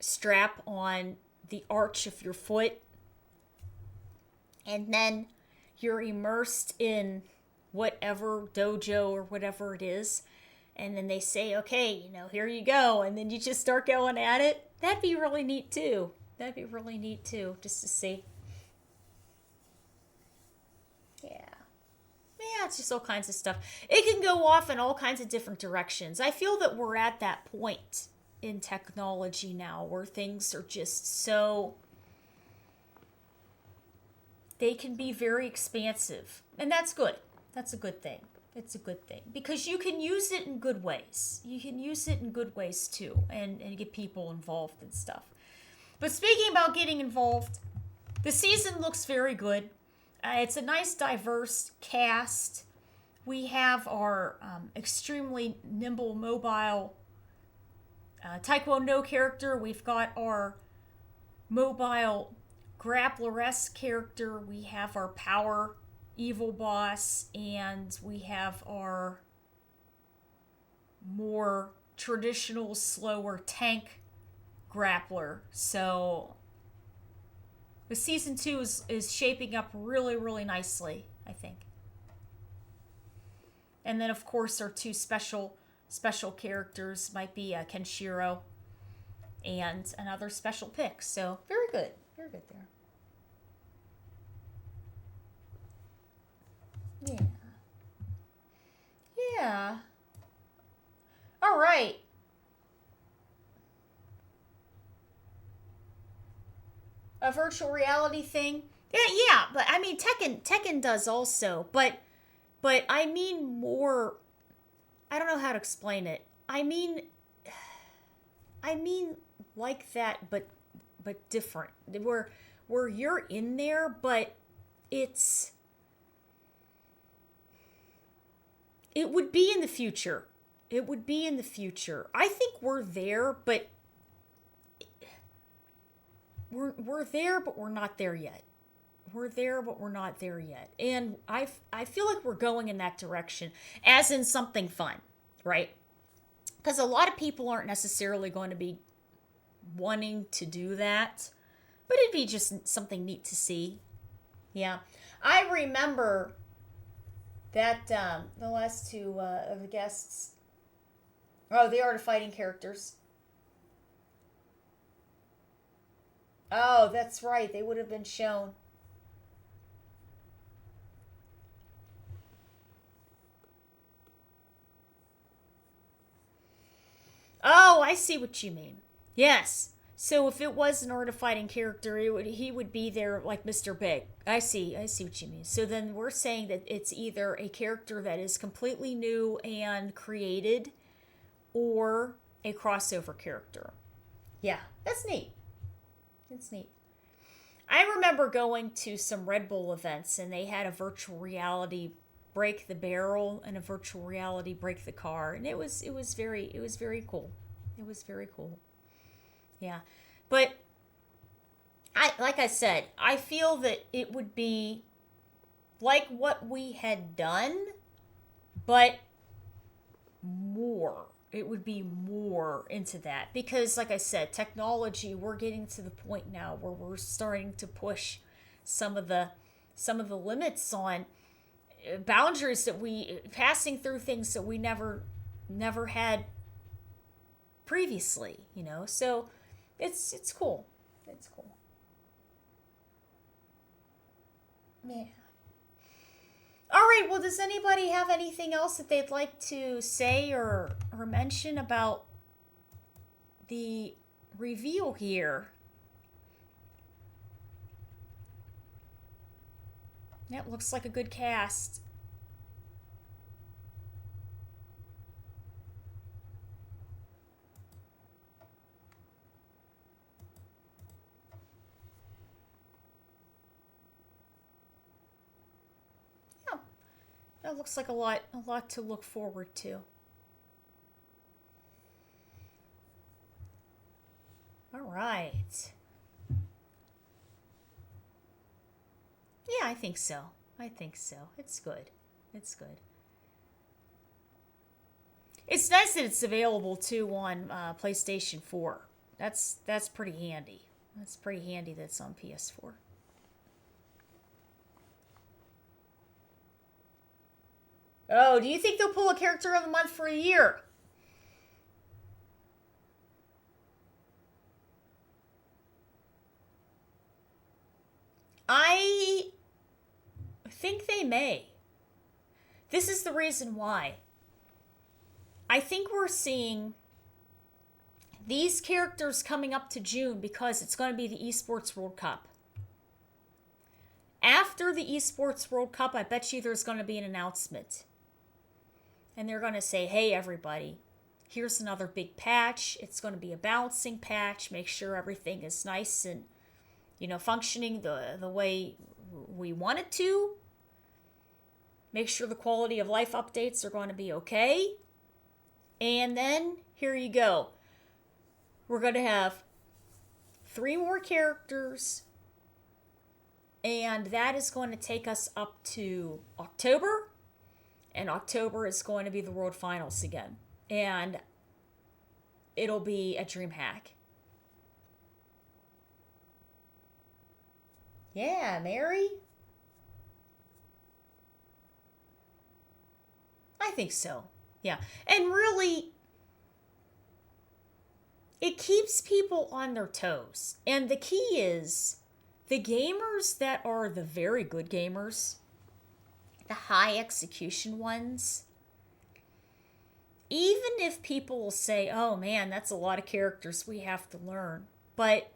strap on the arch of your foot. And then you're immersed in whatever dojo or whatever it is. And then they say, okay, here you go. And then you just start going at it. That'd be really neat too. Just to see. Yeah, it's just all kinds of stuff. It can go off in all kinds of different directions. I feel that we're at that point in technology now where things are just so, they can be very expansive. And that's good. That's a good thing. It's a good thing because you can use it in good ways. You can use it in good ways too, and get people involved and stuff. But speaking about getting involved, the season looks very good. It's a nice, diverse cast. We have our extremely nimble, mobile Taekwondo character. We've got our mobile grappler-esque character. We have our power evil boss, and we have our more traditional, slower tank grappler. So the season 2 is shaping up really, really nicely, I think. And then, of course, our two special characters might be Kenshiro and another special pick. So very good there. Yeah. All right. A virtual reality thing. Yeah, but I mean Tekken does also, but I mean more, I don't know how to explain it. I mean like that but different. Where you're in there, but it would be in the future. I think we're there, but we're there, but we're not there yet. And I feel like we're going in that direction, as in something fun, right? Because a lot of people aren't necessarily going to be wanting to do that, but it'd be just something neat to see. Yeah. I remember that the last two of the guests. Oh, the Art of Fighting characters. Oh, that's right. They would have been shown. Oh, I see what you mean. Yes. So if it was an Art of Fighting character, he would be there like Mr. Big. I see what you mean. So then we're saying that it's either a character that is completely new and created, or a crossover character. Yeah, that's neat. That's neat. I remember going to some Red Bull events and they had a virtual reality break the barrel and a virtual reality break the car, and it was very cool. It was very cool. Yeah. But I like I said, I feel that it would be like what we had done, but more. It would be more into that because, like I said, technology. We're getting to the point now where we're starting to push some of the limits on boundaries that we passing through things that we never had previously. So it's cool. It's cool. Yeah. All right. Well, does anybody have anything else that they'd like to say or mention about the reveal here? That looks like a good cast. Yeah, that looks like a lot to look forward to. All right. Yeah, I think so. I think so. It's good. It's good. It's nice that it's available too on PlayStation 4. That's pretty handy. That's pretty handy that's on PS4. Oh, do you think they'll pull a character of the month for a year? I think they may. This is the reason why. I think we're seeing these characters coming up to June because it's going to be the Esports World Cup. After the Esports World Cup, I bet you there's going to be an announcement. And they're going to say, hey, everybody, here's another big patch. It's going to be a balancing patch. Make sure everything is nice and, functioning the way we want it to. Make sure the quality of life updates are going to be okay. And then, here you go. We're going to have 3 more characters. And that is going to take us up to October. And October is going to be the World Finals again. And it'll be a DreamHack. Yeah, Mary? I think so. Yeah. And really, it keeps people on their toes. And the key is the gamers that are the very good gamers, the high execution ones, even if people will say, oh man, that's a lot of characters we have to learn, but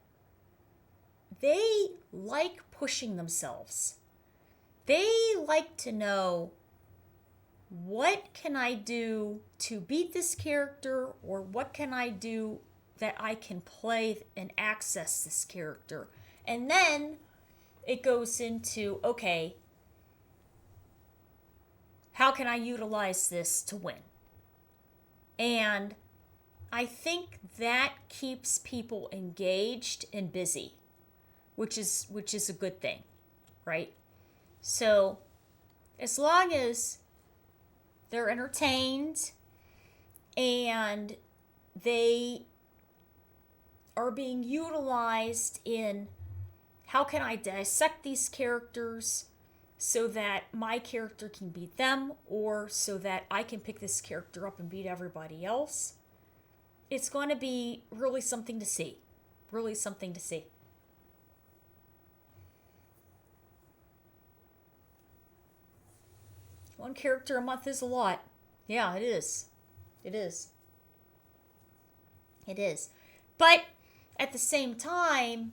they like pushing themselves. They like to know, what can I do to beat this character, or what can I do that I can play and access this character? And then it goes into, okay, how can I utilize this to win? And I think that keeps people engaged and busy, which is a good thing, right? So as long as they're entertained and they are being utilized in how can I dissect these characters so that my character can beat them, or so that I can pick this character up and beat everybody else. It's going to be really something to see. Really something to see. One character a month is a lot. Yeah, it is. It is. It is. But at the same time,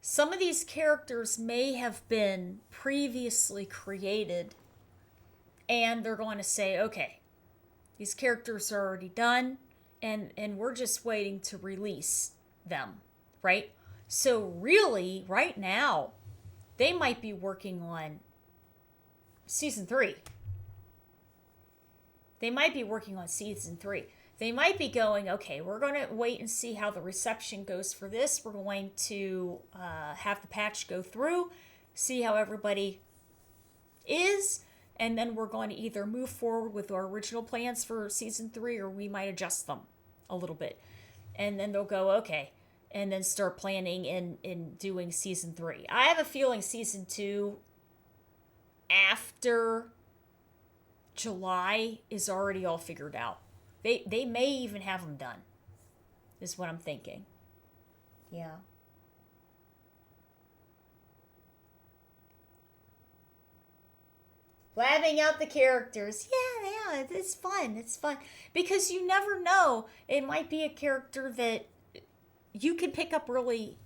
some of these characters may have been previously created, and they're going to say, okay, these characters are already done, and we're just waiting to release them, right? So really, right now, they might be working on season 3. They might be working on season 3. They might be going, okay, we're going to wait and see how the reception goes for this. We're going to have the patch go through, see how everybody is, and then we're going to either move forward with our original plans for season 3, or we might adjust them a little bit. And then they'll go, okay, and then start planning in doing season 3. I have a feeling season 2 after July is already all figured out. They may even have them done, is what I'm thinking. Yeah. Labbing out the characters. Yeah, it's fun. It's fun. Because you never know. It might be a character that you can pick up really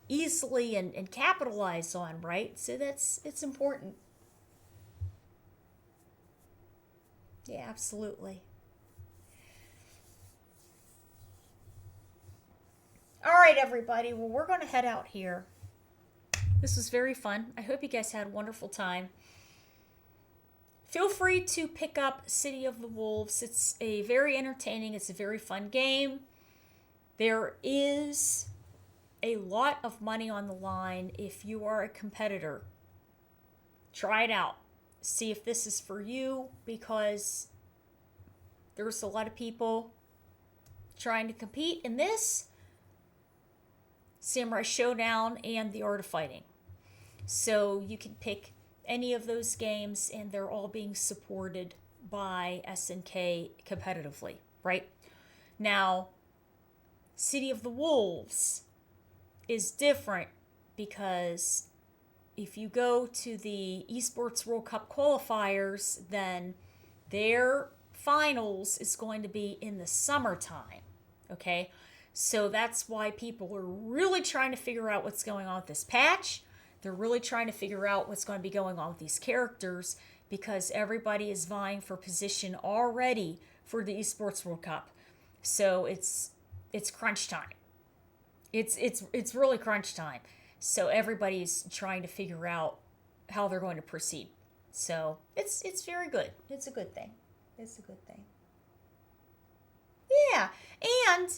easily and capitalize on, right? So it's important. Yeah, absolutely. All right, everybody. Well, we're going to head out here. This was very fun. I hope you guys had a wonderful time. Feel free to pick up City of the Wolves. It's a very entertaining, it's a very fun game. There is a lot of money on the line if you are a competitor. Try it out. See if this is for you, because there's a lot of people trying to compete in this, Samurai Showdown, and The Art of Fighting. So you can pick any of those games, and they're all being supported by SNK competitively, right? Now, City of the Wolves is different, because if you go to the Esports World Cup qualifiers, then their finals is going to be in the summertime, okay? So that's why people are really trying to figure out what's going on with this patch. They're really trying to figure out what's going to be going on with these characters, because everybody is vying for position already for the Esports World Cup. So it's crunch time. It's really crunch time. So everybody's trying to figure out how they're going to proceed. So it's very good. It's a good thing. It's a good thing. Yeah, and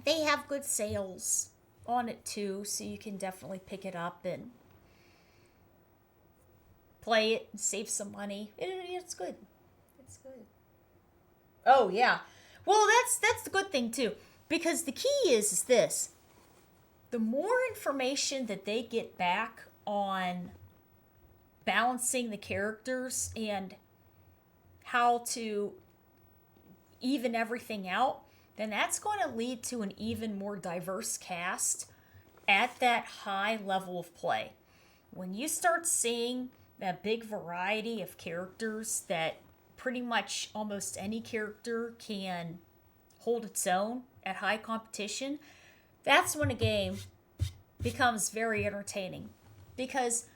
they have good sales on it too, so you can definitely pick it up and play it and save some money. It's good. It's good. Oh yeah. Well, that's the good thing too, because the key is this: the more information that they get back on balancing the characters and how to even everything out, then that's going to lead to an even more diverse cast at that high level of play. When you start seeing that big variety of characters that pretty much almost any character can hold its own at high competition, that's when a game becomes very entertaining, because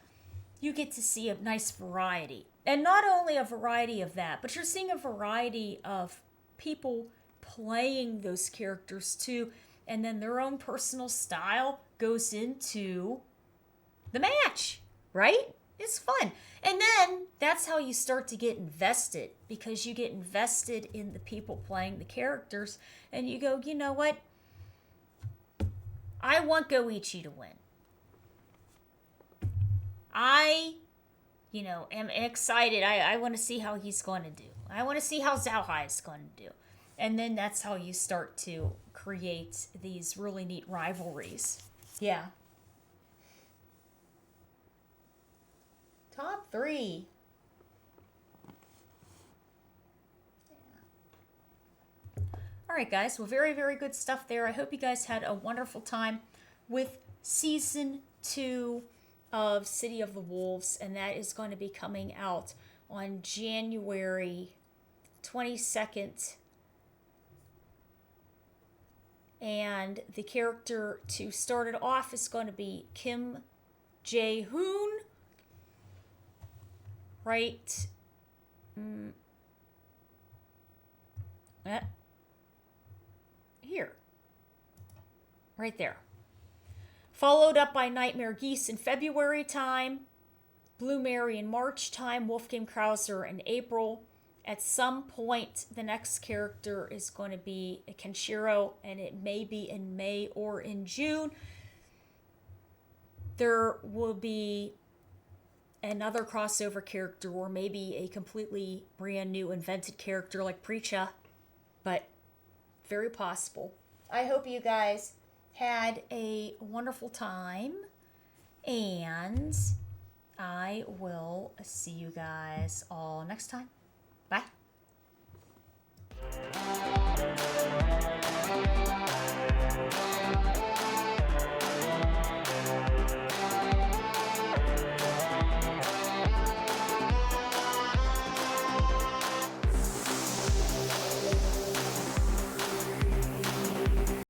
you get to see a nice variety. And not only a variety of that, but you're seeing a variety of people playing those characters too, and then their own personal style goes into the match, right? It's fun. And then that's how you start to get invested, because you get invested in the people playing the characters, and you go, you know what? I want Goichi to win. I am excited. I want to see how he's going to do. I want to see how Zhao Hai is going to do. And then that's how you start to create these really neat rivalries. Yeah. Top 3. All right, guys. Well, very, very good stuff there. I hope you guys had a wonderful time with season 2 of City of the Wolves, and that is going to be coming out on January 22nd. And the character to start it off is going to be Jae Hoon. Right. Here. Right there. Followed up by Nightmare Geese in February time. Blue Mary in March time. Wolfgang Krauser in April. At some point, the next character is going to be a Kenshiro, and it may be in May or in June. There will be another crossover character, or maybe a completely brand new invented character like Preacha, but very possible. I hope you guys had a wonderful time, and I will see you guys all next time. Bye.